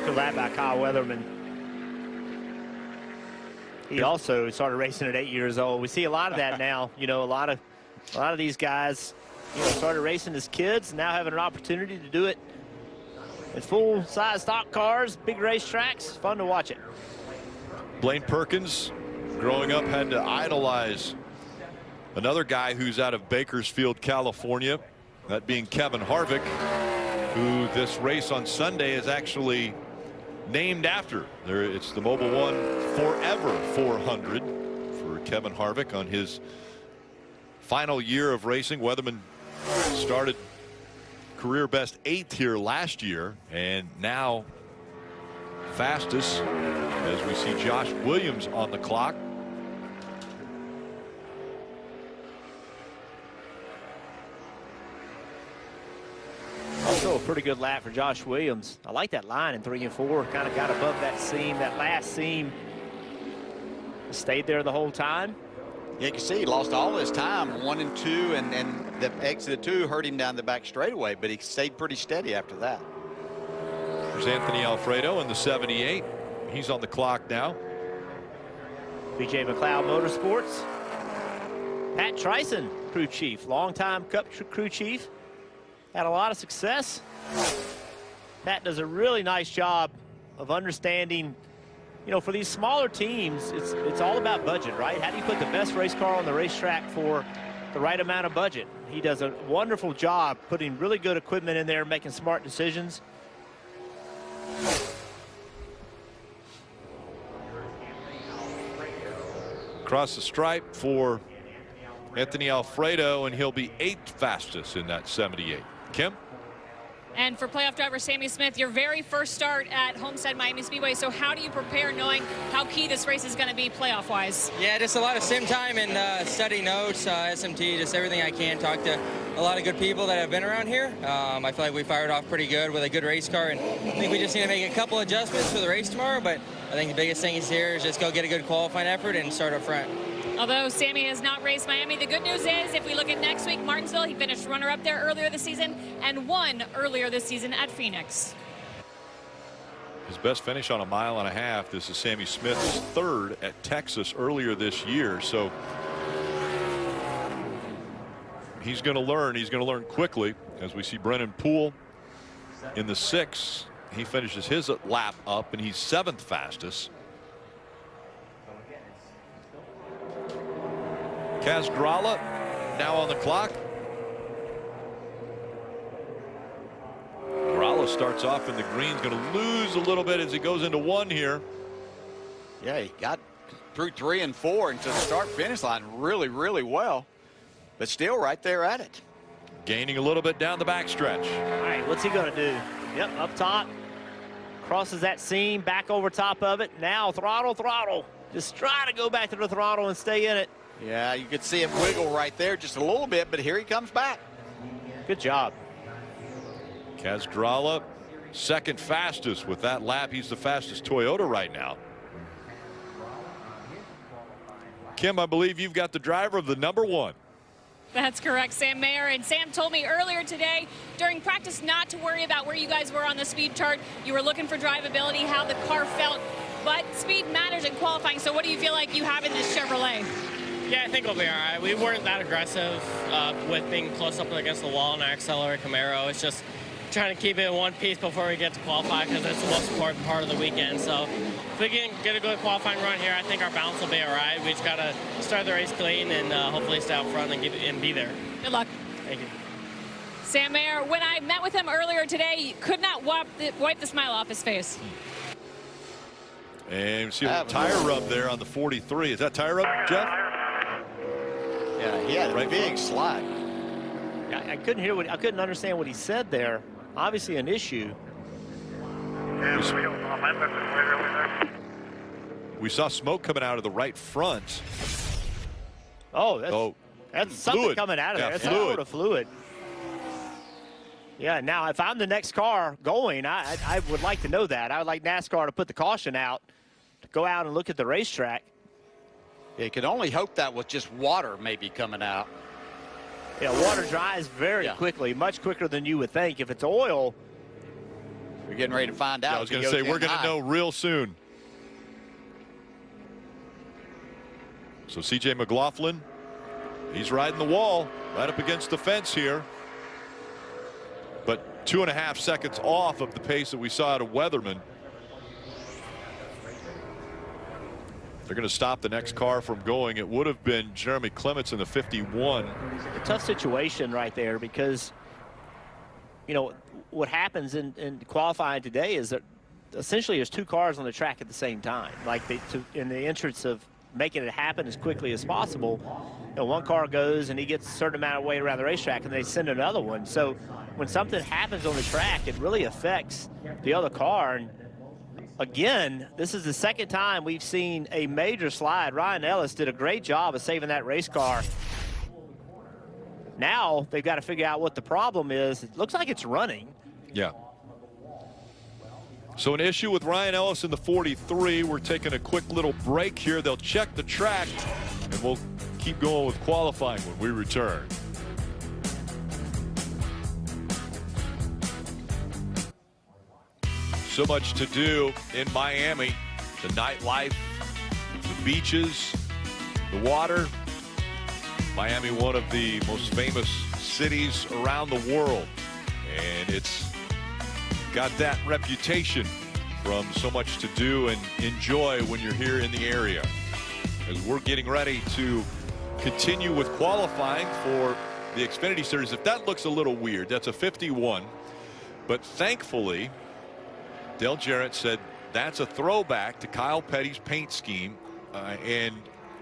Good lap by Kyle Weatherman. He also started racing at 8 years old. We see a lot of that now. A lot of these guys, started racing as kids, now having an opportunity to do it in full-size stock cars, big racetracks. Fun to watch it. Blaine Perkins, growing up, had to idolize another guy who's out of Bakersfield, California, that being Kevin Harvick, who this race on Sunday is actually named after. It's the Mobile One Forever 400 for Kevin Harvick on his final year of racing. Weatherman started career best 8th here last year, and now fastest as we see Josh Williams on the clock. Also a pretty good lap for Josh Williams. I like that line in 3 and 4. Kind of got above that seam, that last seam. Stayed there the whole time. Yeah, you can see he lost all his time, 1 and 2, and the exit of 2 hurt him down the back straightaway, but he stayed pretty steady after that. There's Anthony Alfredo in the 78. He's on the clock now. BJ McLeod Motorsports. Pat Trison, crew chief, longtime Cup crew chief. Had a lot of success. Pat does a really nice job of understanding, you know, for these smaller teams, it's all about budget, right? How do you put the best race car on the racetrack for the right amount of budget? He does a wonderful job putting really good equipment in there, making smart decisions. Across the stripe for Anthony Alfredo, and he'll be 8th fastest in that 78. Kim? And for playoff driver Sammy Smith, your very first start at Homestead Miami Speedway. So how do you prepare knowing how key this race is going to be playoff-wise? Yeah, just a lot of sim time and study notes, SMT, just everything I can. Talk to a lot of good people that have been around here. I feel like we fired off pretty good with a good race car, and I think we just need to make a couple adjustments for the race tomorrow, but I think the biggest thing is here is just go get a good qualifying effort and start up front. Although Sammy has not raced Miami, the good news is if we look at next week, Martinsville, he finished runner-up there earlier this season and won earlier this season at Phoenix. His best finish on 1.5 miles. This is Sammy Smith's 3rd at Texas earlier this year. So he's going to learn. He's going to learn quickly, as we see Brennan Poole in the 6. He finishes his lap up, and he's 7th fastest. Kaz Grala now on the clock. Grala starts off in the green. He's going to lose a little bit as he goes into 1 here. Yeah, he got through 3 and 4 into the start-finish line really, really well, but still right there at it. Gaining a little bit down the backstretch. All right, what's he going to do? Yep, up top. Crosses that seam, back over top of it. Now throttle, throttle. Just try to go back to the throttle and stay in it. Yeah, you could see him wiggle right there just a little bit, but here he comes back. Good job. Kaz Grala, 2nd fastest with that lap. He's the fastest Toyota right now. Kim, I believe you've got the driver of the number 1. That's correct, Sam Mayer. And Sam told me earlier today during practice not to worry about where you guys were on the speed chart. You were looking for drivability, how the car felt, but speed matters in qualifying. So what do you feel like you have in this Chevrolet? Yeah, I think we'll be all right. We weren't that aggressive with being close up against the wall in our Accelerate Camaro. It's just trying to keep it in one piece before we get to qualify because it's the most important part of the weekend. So if we can get a good qualifying run here, I think our balance will be all right. We just got to start the race clean and hopefully stay out front and be there. Good luck. Thank you. Sam Mayer, when I met with him earlier today, he could not wipe the smile off his face. And see a tire rub there on the 43. Is that tire rub, Jeff? Yeah, he had a big slide. I couldn't hear I couldn't understand what he said there. Obviously an issue. We saw smoke coming out of the right front. Oh, that's something fluid. coming out of there. Yeah, That's some sort of fluid. Yeah, now if I'm the next car going, I would like to know that. I would like NASCAR to put the caution out, to go out and look at the racetrack. You could only hope that was just water maybe coming out. Yeah, water dries very quickly, much quicker than you would think. If it's oil, we're getting ready to find out. I was going to say, we're going to know real soon. So C.J. McLaughlin, he's riding the wall right up against the fence here. But 2.5 seconds off of the pace that we saw out of Weatherman. They're going to stop the next car from going. It would have been Jeremy Clements in the 51. A tough situation right there because, you know, what happens in qualifying today is that essentially there's 2 cars on the track at the same time. Like in the interest of making it happen as quickly as possible, you know, one car goes and he gets a certain amount of weight around the racetrack, and they send another one. So when something happens on the track, it really affects the other car. And again, this is the second time we've seen a major slide. Ryan Ellis did a great job of saving that race car. Now they've got to figure out what the problem is. It looks like it's running. Yeah. So an issue with Ryan Ellis in the 43. We're taking a quick little break here. They'll check the track, and we'll keep going with qualifying when we return. So much to do in Miami. The nightlife, the beaches, the water. Miami, one of the most famous cities around the world. And it's got that reputation from so much to do and enjoy when you're here in the area. As we're getting ready to continue with qualifying for the Xfinity Series. If that looks a little weird, that's a 51. But thankfully, Dale Jarrett said that's a throwback to Kyle Petty's paint scheme. And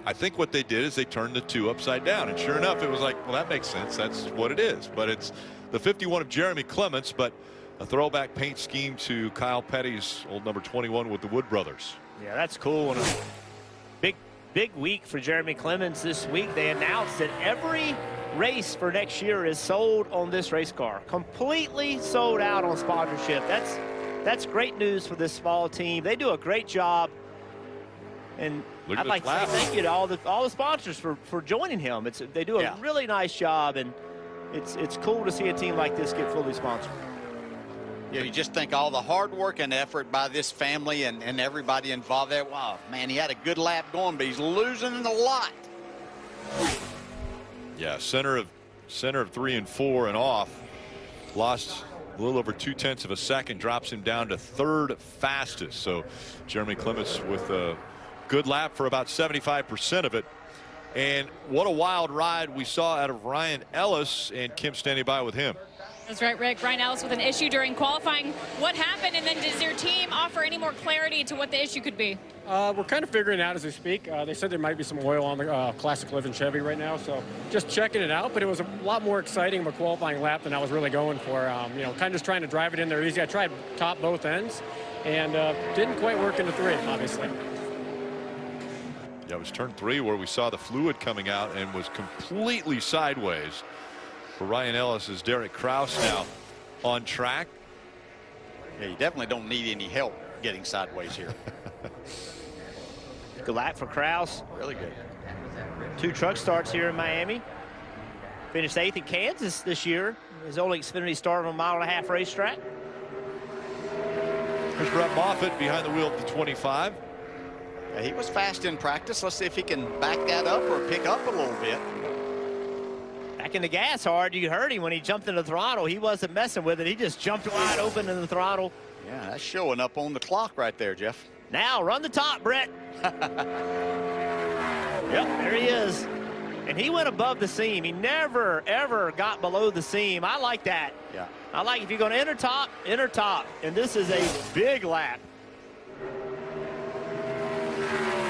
I think what they did is they turned the 2 upside down. And sure enough, it was like, well, that makes sense. That's what it is. But it's the 51 of Jeremy Clements, but a throwback paint scheme to Kyle Petty's old number 21 with the Wood Brothers. Yeah, that's cool. And a big week for Jeremy Clements this week. They announced that every race for next year is sold on this race car. Completely sold out on sponsorship. That's great news for this small team. They do a great job. And I'd like to say thank you to all the sponsors for joining him. They do a really nice job, and it's cool to see a team like this get fully sponsored. Yeah, you just think all the hard work and effort by this family and everybody involved there. Wow, man, he had a good lap going, but he's losing a lot. Yeah, center of 3 and 4 and off. Lost a little over 0.2 of a second, drops him down to 3rd fastest. So Jeremy Clements with a good lap for about 75% of it. And what a wild ride we saw out of Ryan Ellis, and Kim standing by with him. That's right, Rick. Ryan Ellis with an issue during qualifying. What happened, and then does your team offer any more clarity to what the issue could be? We're kind of figuring it out as we speak. They said there might be some oil on the Classic Living Chevy right now, so just checking it out. But it was a lot more exciting of a qualifying lap than I was really going for. You know, kind of just trying to drive it in there easy. I tried top both ends, and didn't quite work into 3, obviously. Yeah, it was turn 3 where we saw the fluid coming out and was completely sideways. For Ryan Ellis is Derek Kraus now on track. Yeah, you definitely don't need any help getting sideways here. Good lap for Kraus. Really good. 2 truck starts here in Miami. Finished 8th in Kansas this year. His only Xfinity start on a 1.5-mile racetrack. There's Brett Moffitt behind the wheel of the 25. Yeah, he was fast in practice. Let's see if he can back that up or pick up a little bit. Back in the gas hard. You heard him when he jumped in the throttle. He wasn't messing with it. He just jumped wide open in the throttle. Yeah, that's showing up on the clock right there, Jeff. Now run the top, Brett. Yep, there he is. And he went above the seam. He never, ever got below the seam. I like that. Yeah. I like if you're going to enter top, enter top. And this is a big lap.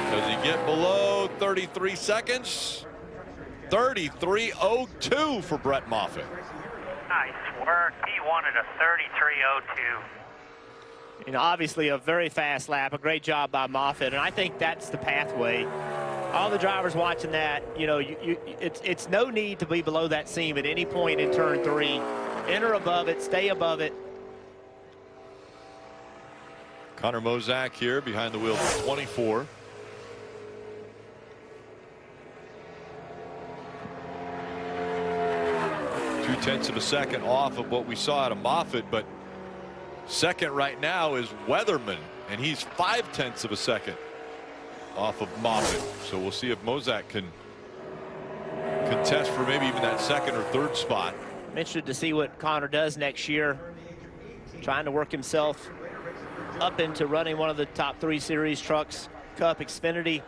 Does he get below 33 seconds? 33.02 for Brett Moffitt. Nice work. He wanted a 33.02. And obviously a very fast lap. A great job by Moffitt. And I think that's the pathway. All the drivers watching that, you know, it's no need to be below that seam at any point in turn 3. Enter above it, stay above it. Connor Mozak here behind the wheel of 24. Two-tenths of a second off of what we saw out of Moffitt, but second right now is Weatherman, and he's 0.5 of a second off of Moffitt. So we'll see if Mozak can contest for maybe even that second or third spot. I'm interested to see what Connor does next year, trying to work himself up into running one of the top 3 series trucks, Cup, Xfinity.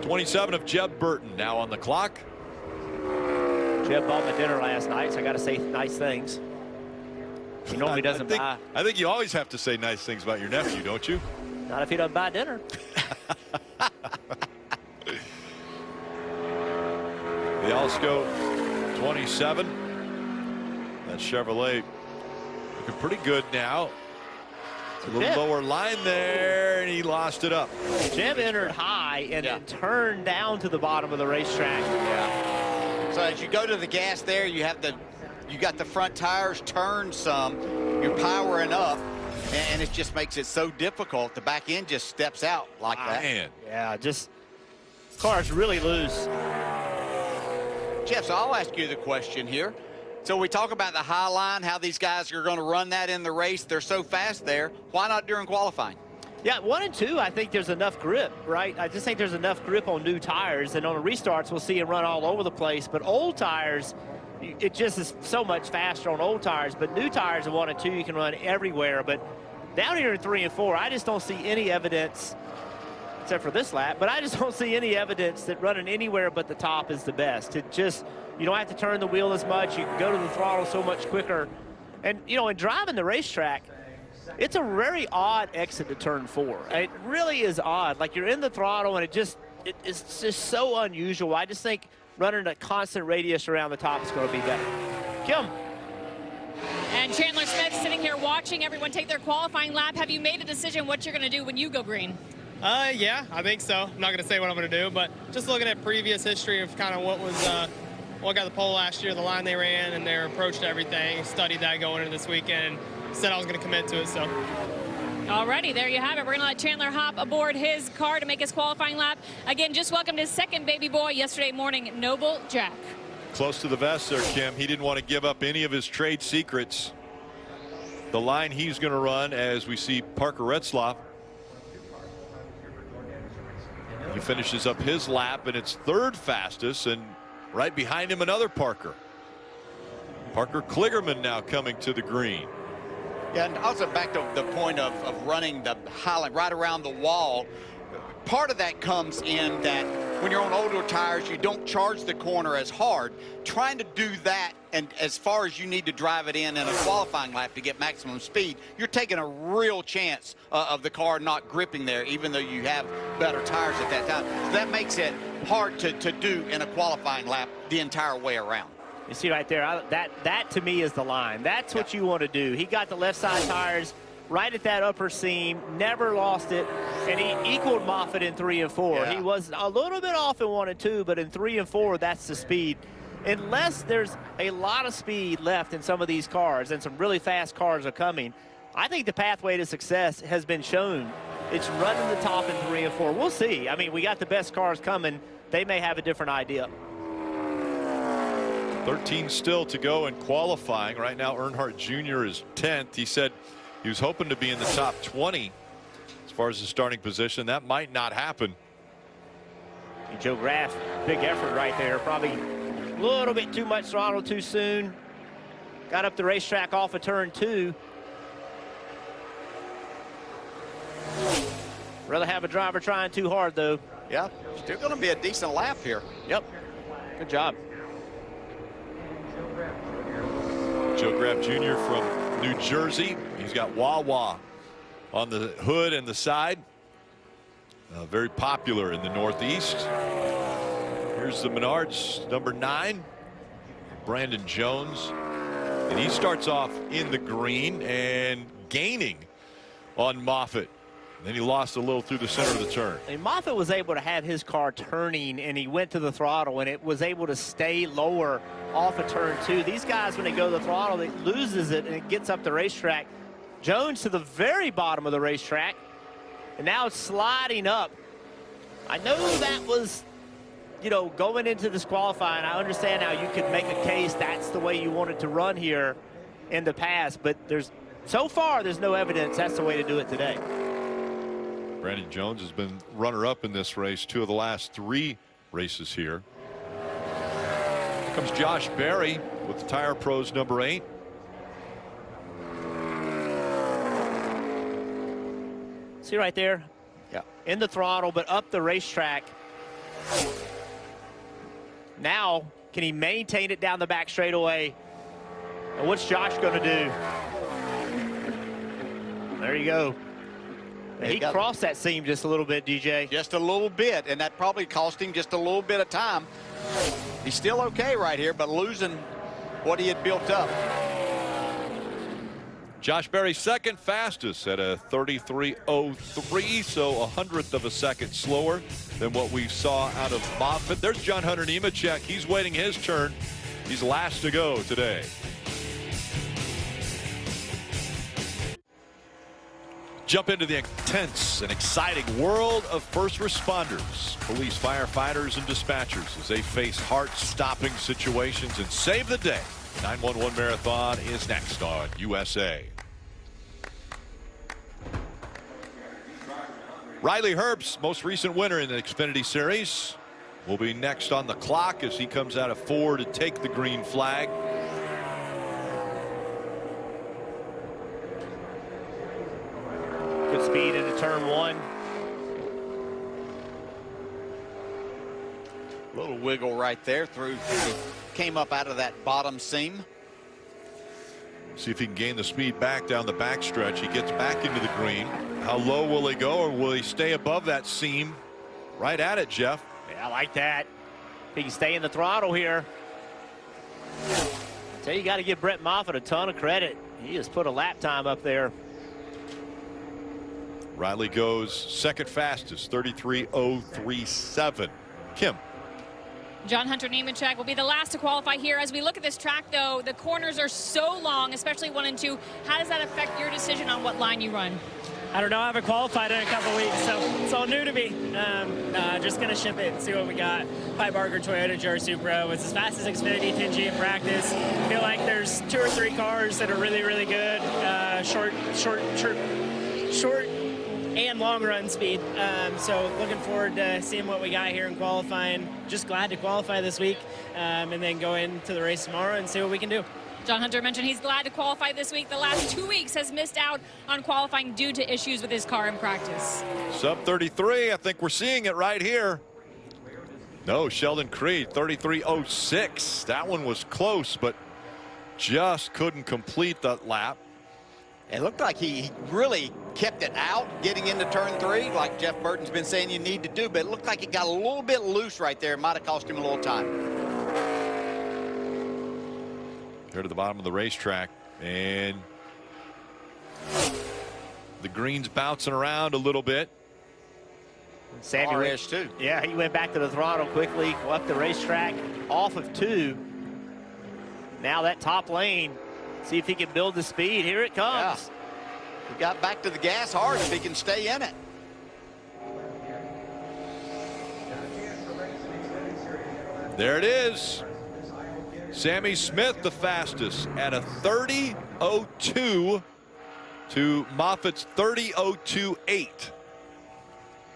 '27 of Jeb Burton now on the clock. Jeb bought me dinner last night, so I got to say nice things. He normally doesn't buy. I think you always have to say nice things about your nephew, don't you? Not if he doesn't buy dinner. The Alsco 27. That Chevrolet looking pretty good now. A little lower line there, and he lost it up. Jim entered high and then turned down to the bottom of the racetrack. Yeah. So as you go to the gas there, you got the front tires turned some. You're powering up, and it just makes it so difficult. The back end just steps out like that. Man. Yeah, just car's really loose. Jeff, so I'll ask you the question here. So we talk about the high line, how these guys are going to run that in the race. They're so fast there. Why not during qualifying? Yeah, 1 and 2, I think there's enough grip, right? I just think there's enough grip on new tires, and on the restarts, we'll see it run all over the place. But old tires, it just is so much faster on old tires. But new tires in 1 and 2, you can run everywhere. But down here in 3 and 4, I just don't see any evidence, except for this lap, but I just don't see any evidence that running anywhere but the top is the best. It just, you don't have to turn the wheel as much. You can go to the throttle so much quicker. And, you know, in driving the racetrack, it's a very odd exit to turn 4. It really is odd. Like, you're in the throttle, and it's just so unusual. I just think running a constant radius around the top is going to be better. Kim. And Chandler Smith sitting here watching everyone take their qualifying lap. Have you made a decision what you're going to do when you go green? Yeah, I think so. I'm not going to say what I'm going to do, but just looking at previous history of kind of what got the pole last year, the line they ran, and their approach to everything, studied that going into this weekend, and said I was going to commit to it, so. Alrighty, there you have it. We're going to let Chandler hop aboard his car to make his qualifying lap. Again, just welcomed his second baby boy yesterday morning, Noble Jack. Close to the vest there, Kim. He didn't want to give up any of his trade secrets. The line he's going to run, as we see Parker Retzlaff. He finishes up his lap, and it's third fastest, and right behind him another Parker. Parker Kligerman now coming to the green. Yeah, and also back to the point of running the highline right around the wall. Part of that comes in that when you're on older tires, you don't charge the corner as hard. Trying to do that, and as far as you need to drive it in a qualifying lap to get maximum speed, you're taking a real chance of the car not gripping there, even though you have better tires at that time. So that makes it hard to do in a qualifying lap the entire way around. You see right there, that to me is the line. That's what you want to do. He got the left side tires right at that upper seam, never lost it, and he equaled Moffitt in 3 and 4. Yeah. He was a little bit off in 1 and 2, but in 3 and 4, that's the speed. Unless there's a lot of speed left in some of these cars, and some really fast cars are coming, I think the pathway to success has been shown. It's running the top in 3 and 4. We'll see. I mean, we got the best cars coming. They may have a different idea. 13 still to go in qualifying. Right now, Earnhardt Jr. is 10th. He said he was hoping to be in the top 20 as far as the starting position. That might not happen. And Joe Graff, big effort right there. Probably a little bit too much throttle too soon. Got up the racetrack off of turn 2. Rather have a driver trying too hard, though. Yeah, still going to be a decent lap here. Yep. Good job. Joe Graff Jr. from New Jersey. He's got Wawa on the hood and the side. Very popular in the Northeast. Here's the Menards, number 9, Brandon Jones. And he starts off in the green and gaining on Moffitt. Then he lost a little through the center of the turn. And Moffitt was able to have his car turning, and he went to the throttle, and it was able to stay lower off of turn 2. These guys, when they go to the throttle, it loses it, and it gets up the racetrack. Jones to the very bottom of the racetrack, and now it's sliding up. I know that was, you know, going into this qualifying. I understand how you could make a case that's the way you wanted to run here in the past, but so far there's no evidence that's the way to do it today. Brandon Jones has been runner-up in this race 2 of the last 3 races here. Here comes Josh Berry with the Tire Pros number 8. See right there? Yeah. In the throttle, but up the racetrack. Now Can he maintain it down the back straightaway? And what's Josh going to do? There you go. He crossed that seam just a little bit, DJ. Just a little bit, and that probably cost him just a little bit of time. He's still okay right here, but losing what he had built up. Josh Berry second fastest at a 33.03, so 100th of a second slower than what we saw out of Moffitt. There's John Hunter Nemechek. He's waiting his turn. He's last to go today. Jump into the intense and exciting world of first responders, police, firefighters, and dispatchers as they face heart-stopping situations and save the day. 911 Marathon is next on USA. Riley Herbst, most recent winner in the Xfinity Series, will be next on the clock as he comes out of 4 to take the green flag. Good speed into turn 1. Little wiggle right there through. He came up out of that bottom seam. See if he can gain the speed back down the backstretch. He gets back into the green. How low will he go, or will he stay above that seam? Right at it, Jeff. Yeah, I like that. He can stay in the throttle here. I tell you got to give Brett Moffitt a ton of credit. He just put a lap time up there. Riley goes second fastest, 33.037. Kim. John Hunter Nemechek will be the last to qualify here. As we look at this track, though, the corners are so long, especially 1 and 2. How does that affect your decision on what line you run? I don't know. I haven't qualified in a couple weeks, so it's all new to me. Just going to ship it and see what we got. Pipe Barker Toyota GR Supra was as fast as Xfinity 10G in practice. I feel like there's 2 or 3 cars that are really, really good. Short and long run speed. So looking forward to seeing what we got here in qualifying. Just glad to qualify this week and then go into the race tomorrow and see what we can do. John Hunter mentioned he's glad to qualify this week. The last 2 weeks has missed out on qualifying due to issues with his car in practice. Sub 33, I think we're seeing it right here. No, Sheldon Creed, 33.06. That one was close, but just couldn't complete that lap. It looked like he really kept it out getting into turn 3, like Jeff Burton's been saying you need to do, but it looked like it got a little bit loose right there. It might have cost him a little time. Here to the bottom of the racetrack, and the green's bouncing around a little bit. Sammy RS too. Yeah, he went back to the throttle quickly, up the racetrack, off of 2. Now that top lane, see if he can build the speed. Here it comes. Yeah. He got back to the gas hard if he can stay in it. There it is. Sammy Smith, the fastest, at a 30.02 to Moffitt's 30.028.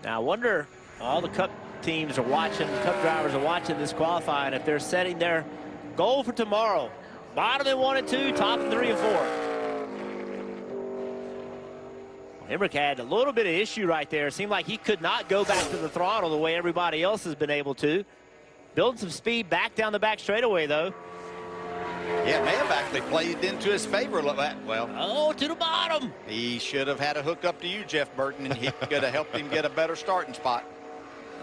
Now I wonder, all the Cup teams are watching, the Cup drivers are watching this qualifying, if they're setting their goal for tomorrow. Bottom in 1 and 2, top in 3 and 4. Hemrick had a little bit of issue right there. It seemed like he could not go back to the throttle the way everybody else has been able to. Building some speed back down the back straightaway, though. Yeah, may have actually played into his favor. Well, oh, to the bottom. He should have had a hook up to you, Jeff Burton, and he could have helped him get a better starting spot.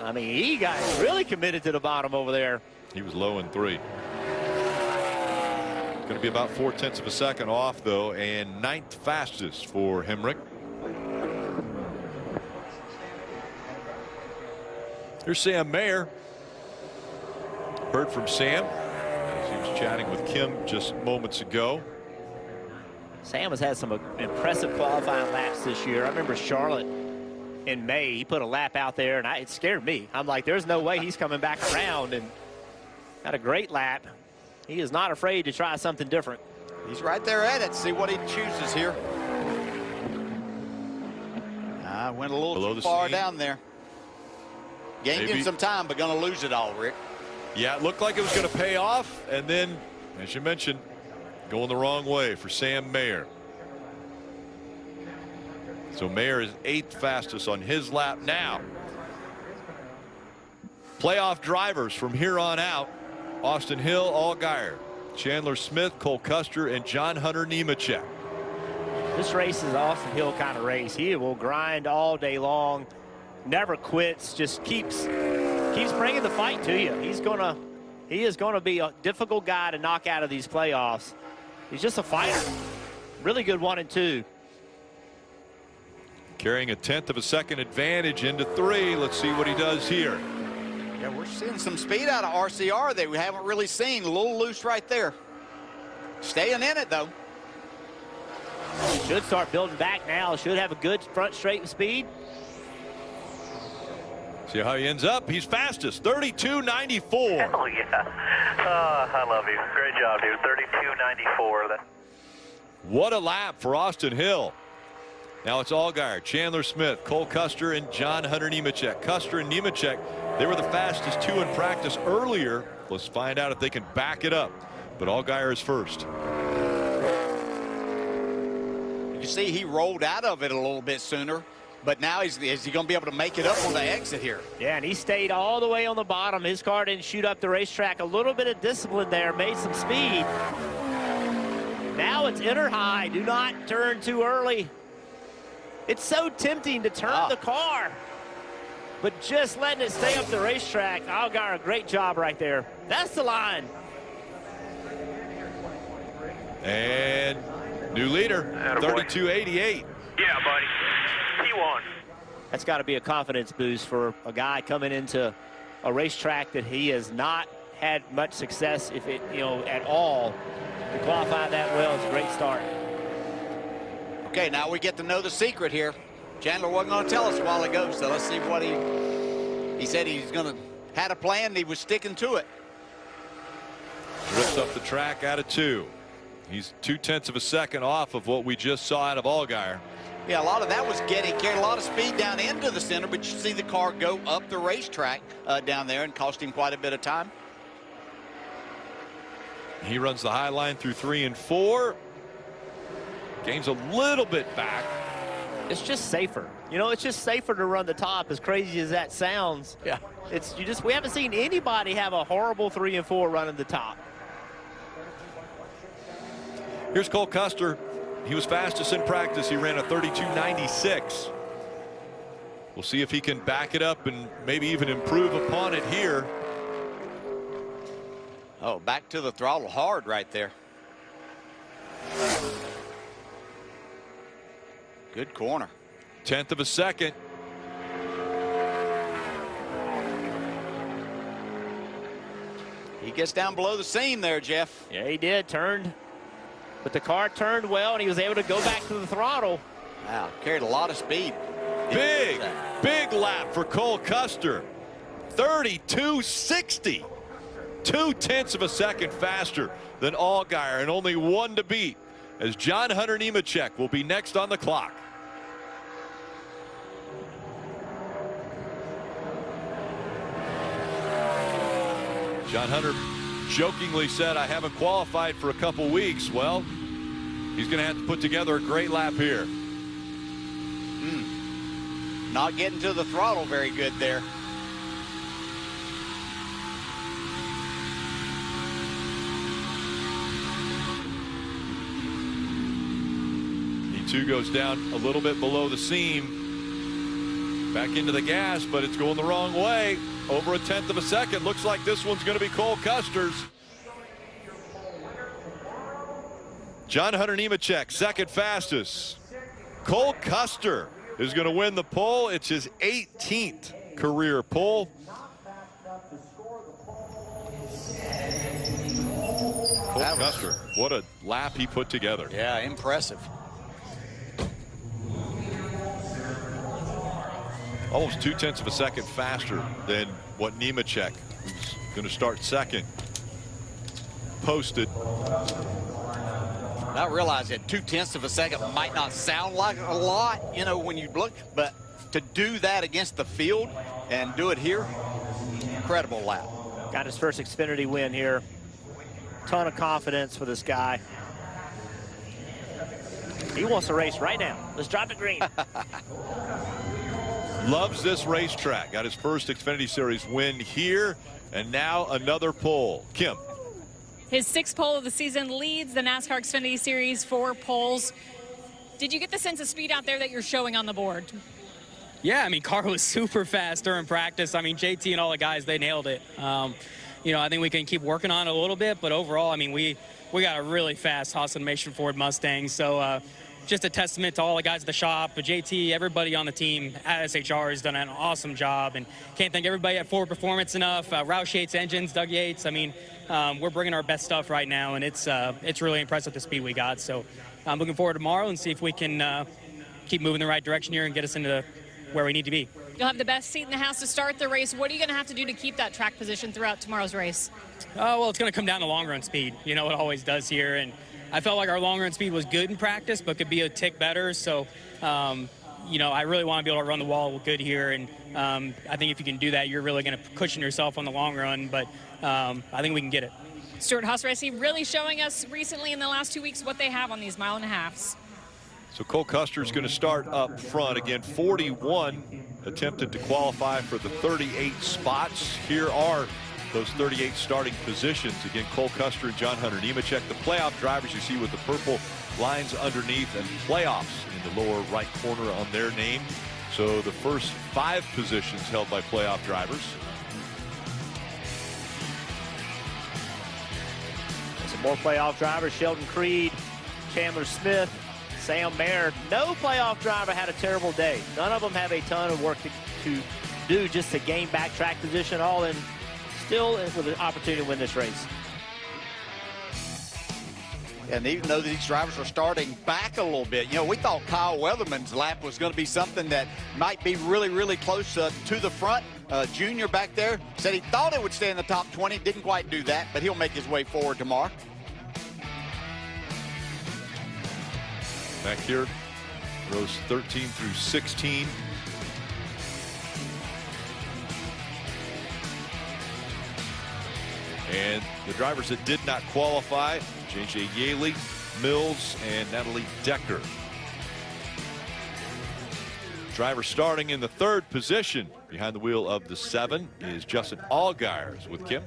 I mean, he got really committed to the bottom over there. He was low in 3. Going to be about 0.4 of a second off, though, and 9th fastest for Hemrick. Here's Sam Mayer. Heard from Sam as he was chatting with Kim just moments ago. Sam has had some impressive qualifying laps this year. I remember Charlotte in May. He put a lap out there, and it scared me. I'm like, there's no way he's coming back around, and had a great lap. He is not afraid to try something different. He's right there at it. See what he chooses here. Went a little too far down there. Gained him some time, but going to lose it all, Rick. Yeah, it looked like it was going to pay off, and then, as you mentioned, going the wrong way for Sam Mayer. So Mayer is 8th fastest on his lap now. Playoff drivers from here on out Austin Hill, Allgaier, Chandler Smith, Cole Custer, and John Hunter Nemechek. This race is Austin Hill kind of race. He will grind all day long, never quits, just keeps bringing the fight to you. He is gonna be a difficult guy to knock out of these playoffs. He's just a fighter. Really good 1 and 2. Carrying a 1/10 of a second advantage into 3. Let's see what he does here. Yeah, we're seeing some speed out of RCR that we haven't really seen. A little loose right there. Staying in it, though. Should start building back now. Should have a good front straight speed. See how he ends up. He's fastest, 32.94. Oh, yeah. I love you. Great job, dude. 32.94. What a lap for Austin Hill. Now it's Allgaier, Chandler Smith, Cole Custer, and John Hunter Nemechek. Custer and Nemechek, they were the fastest 2 in practice earlier. Let's find out if they can back it up. But Allgaier is first. You see he rolled out of it a little bit sooner, but now is he going to be able to make it up on the exit here? Yeah, and he stayed all the way on the bottom. His car didn't shoot up the racetrack. A little bit of discipline there, made some speed. Now it's inner high. Do not turn too early. It's so tempting to turn the car, but just letting it stay up the racetrack. Allgaier, a great job right there. That's the line. And new leader, 32.88. Yeah, buddy. P1. That's got to be a confidence boost for a guy coming into a racetrack that he has not had much success, if it, at all. To qualify that well, it's a great start. Okay, now we get to know the secret here. Chandler wasn't going to tell us a while ago, so let's see what he said. He's going to had a plan, and he was sticking to it. Rips up the track out of 2. He's 0.2 of a second off of what we just saw out of Allgaier. Yeah, a lot of that was carried a lot of speed down into the center, but you see the car go up the racetrack down there and cost him quite a bit of time. He runs the high line through 3 and 4. Gains a little bit back. It's just safer. It's just safer to run the top, as crazy as that sounds. Yeah. We haven't seen anybody have a horrible 3 and 4 running the top. Here's Cole Custer. He was fastest in practice. He ran a 32.96. We'll see if he can back it up and maybe even improve upon it here. Oh, back to the throttle hard right there. Good corner. 1/10 of a second. He gets down below the seam there, Jeff. Yeah, he did. Turned. But the car turned well, and he was able to go back to the throttle. Wow, carried a lot of speed. Big lap for Cole Custer. 32.60. 0.2 of a second faster than Allgaier, and only 1 to beat, as John Hunter Nemechek will be next on the clock. John Hunter jokingly said, I haven't qualified for a couple weeks. Well, he's going to have to put together a great lap here. Not getting to the throttle very good there. E2 goes down a little bit below the seam. Back into the gas, but it's going the wrong way. Over 1/10 of a second. Looks like this one's going to be Cole Custer's. John Hunter Nemechek, second fastest. Cole Custer is going to win the pole. It's his 18th career pole. Cole Custer, what a lap he put together. Yeah, impressive. Almost 0.2 of a second faster than what Nemechek, who's going to start second, posted. I realize that 0.2 of a second might not sound like a lot, when you look, but to do that against the field and do it here, incredible lap. Got his first Xfinity win here. Ton of confidence for this guy. He wants to race right now. Let's drop it green. Loves this racetrack. Got his first Xfinity Series win here. And now another pole. Kim. His 6th pole of the season, leads the NASCAR Xfinity Series 4 poles. Did you get the sense of speed out there that you're showing on the board? Yeah, I mean, car was super fast during practice. I mean, JT and all the guys, they nailed it. You know, I think we can keep working on it a little bit, but overall, I mean, we got a really fast Haas Automation Ford Mustang. So just a testament to all the guys at the shop, but JT, everybody on the team at SHR has done an awesome job, and can't thank everybody at Ford Performance enough. Roush Yates Engines, Doug Yates. I mean, we're bringing our best stuff right now, and it's really impressive the speed we got. So I'm looking forward to tomorrow and see if we can keep moving in the right direction here and get us into where we need to be. You'll have the best seat in the house to start the race. What are you going to have to do to keep that track position throughout tomorrow's race? Well, it's going to come down to long run speed. You know, it always does here. And I felt like our long run speed was good in practice, but could be a tick better. So, you know, I really want to be able to run the wall good here. And I think if you can do that, you're really going to cushion yourself on the long run. But I think we can get it. Stuart Haas Racing really showing us recently in the last 2 weeks what they have on these 1.5 miles. So Cole Custer's going to start up front. Again, 41 attempted to qualify for the 38 spots. Here are those 38 starting positions. Again, Cole Custer and John Hunter Nemechek, the playoff drivers you see with the purple lines underneath, and playoffs in the lower right corner on their name. So the first 5 positions held by playoff drivers. Some more playoff drivers: Sheldon Creed, Chandler Smith, Sam Mayer. No playoff driver had a terrible day. None of them have a ton of work to do just to gain back track position, all in still with an opportunity to win this race. And even though these drivers are starting back a little bit, you know, we thought Kyle Weatherman's lap was going to be something that might be really, really close to the front. Junior back there said he thought it would stay in the top 20. Didn't quite do that, but he'll make his way forward tomorrow. Back here, rows 13 through 16. And the drivers that did not qualify: J.J. Yaley, Mills, and Natalie Decker. Driver starting in the 3rd position behind the wheel of the 7 is Justin Allgaiers with Kim.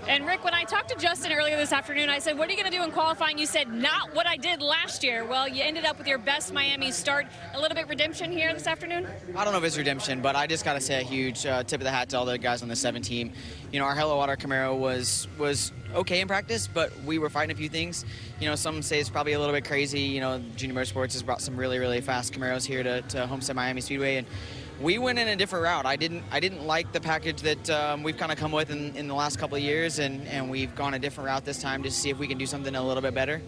And Rick, when I talked to Justin earlier this afternoon, I said, what are you going to do in qualifying? You said, not what I did last year. Well, you ended up with your best Miami start. A little bit redemption here this afternoon? I don't know if it's redemption, but I just got to say a huge tip of the hat to all the guys on the 7 team. You know, our Hello Water Camaro was okay in practice, but we were fighting a few things. You know, some say it's probably a little bit crazy. You know, Junior Motorsports has brought some really, really fast Camaros here to Homestead Miami Speedway, and we went in a different route. I didn't like the package that we've kind of come with in the last couple of years, and we've gone a different route this time to see if we can do something a little bit better.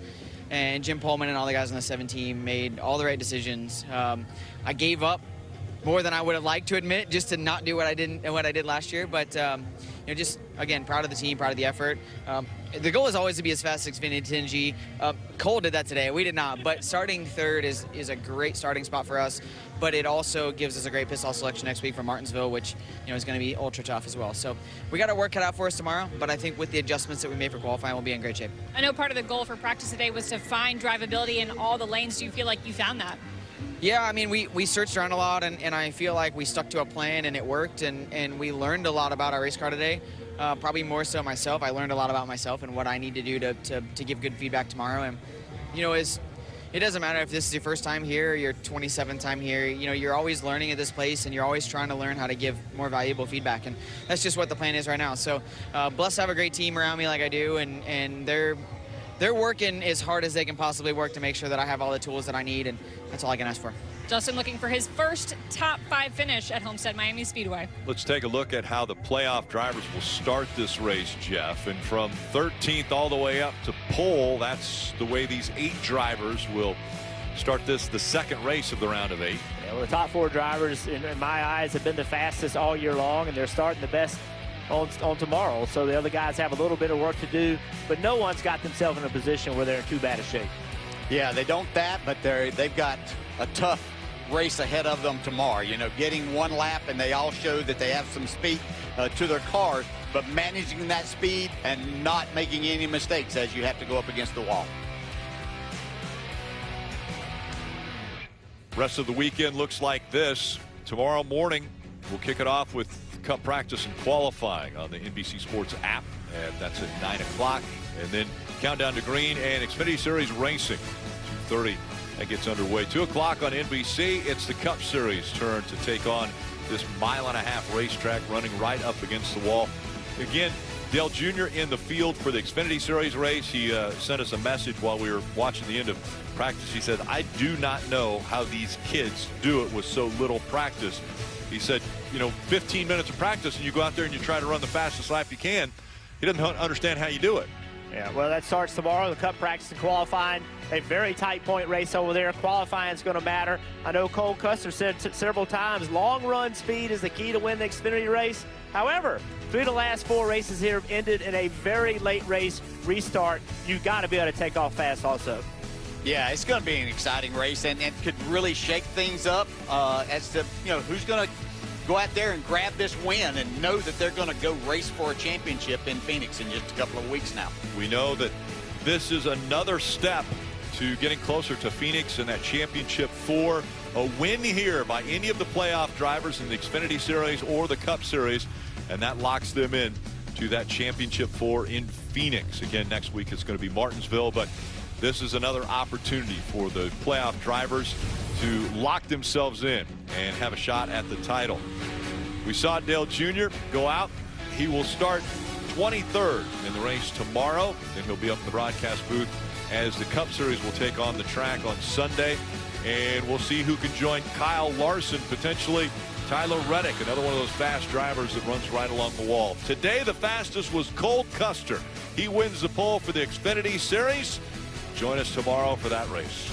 And Jim Pullman and all the guys on the 7 team made all the right decisions. I gave up more than I would have liked to admit, just to not do what I did last year. But you know, just again, proud of the team, proud of the effort. The goal is always to be as fast as Xfinity 10G. Cole did that today. We did not. But starting 3rd is a great starting spot for us. But it also gives us a great pit stall selection next week from Martinsville, which, you know, is going to be ultra tough as well. So we got our work cut out for us tomorrow. But I think with the adjustments that we made for qualifying, we'll be in great shape. I know part of the goal for practice today was to find drivability in all the lanes. Do you feel like you found that? Yeah, I mean, we searched around a lot, and I feel like we stuck to a plan, and it worked, and we learned a lot about our race car today. Probably more so myself. I learned a lot about myself and what I need to do to give good feedback tomorrow. And, you know, it doesn't matter if this is your first time here or your 27th time here. You know, you're always learning at this place, and you're always trying to learn how to give more valuable feedback. And that's just what the plan is right now. So blessed to have a great team around me like I do, and they're working as hard as they can possibly work to make sure that I have all the tools that I need, and that's all I can ask for. Justin looking for his first top 5 finish at Homestead Miami Speedway. Let's take a look at how the playoff drivers will start this race, Jeff. And from 13th all the way up to pole, that's the way these 8 drivers will start this, the 2nd race of the round of 8. Yeah, well, the top 4 drivers, in my eyes, have been the fastest all year long, and they're starting the best on tomorrow. So the other guys have a little bit of work to do, but no one's got themselves in a position where they're in too bad a shape. Yeah, they don't that, but they've got a tough race ahead of them tomorrow. You know, getting one lap, and they all show that they have some speed to their cars, but managing that speed and not making any mistakes as you have to go up against the wall. Rest of the weekend looks like this. Tomorrow morning, we'll kick it off with Cup practice and qualifying on the NBC Sports app, and that's at 9 o'clock. And then countdown to green and Xfinity Series racing, 2:30. That gets underway. 2 o'clock on NBC. It's the Cup Series turn to take on this mile-and-a-half racetrack running right up against the wall. Again, Dale Jr. in the field for the Xfinity Series race. He sent us a message while we were watching the end of practice. He said, I do not know how these kids do it with so little practice. He said, 15 minutes of practice and you go out there and you try to run the fastest lap you can. He doesn't understand how you do it. Yeah, well, that starts tomorrow, the Cup practice and qualifying. A very tight point race over there. Qualifying is going to matter. I know Cole Custer said several times, long run speed is the key to win the Xfinity race. However, 3 of the last 4 races here have ended in a very late race restart. You got to be able to take off fast also. Yeah, it's going to be an exciting race and could really shake things up as to, who's going to go out there and grab this win and know that they're going to go race for a championship in Phoenix in just a couple of weeks now. We know that this is another step to getting closer to Phoenix and that championship 4. A win here by any of the playoff drivers in the Xfinity Series or the Cup Series, and that locks them in to that championship 4 in Phoenix. Again, next week it's going to be Martinsville, but this is another opportunity for the playoff drivers to lock themselves in and have a shot at the title. We saw Dale Jr. go out. He will start 23rd in the race tomorrow. Then he'll be up in the broadcast booth as the Cup Series will take on the track on Sunday. And we'll see who can join Kyle Larson, potentially Tyler Reddick, another one of those fast drivers that runs right along the wall. Today, the fastest was Cole Custer. He wins the pole for the Xfinity Series. Join us tomorrow for that race.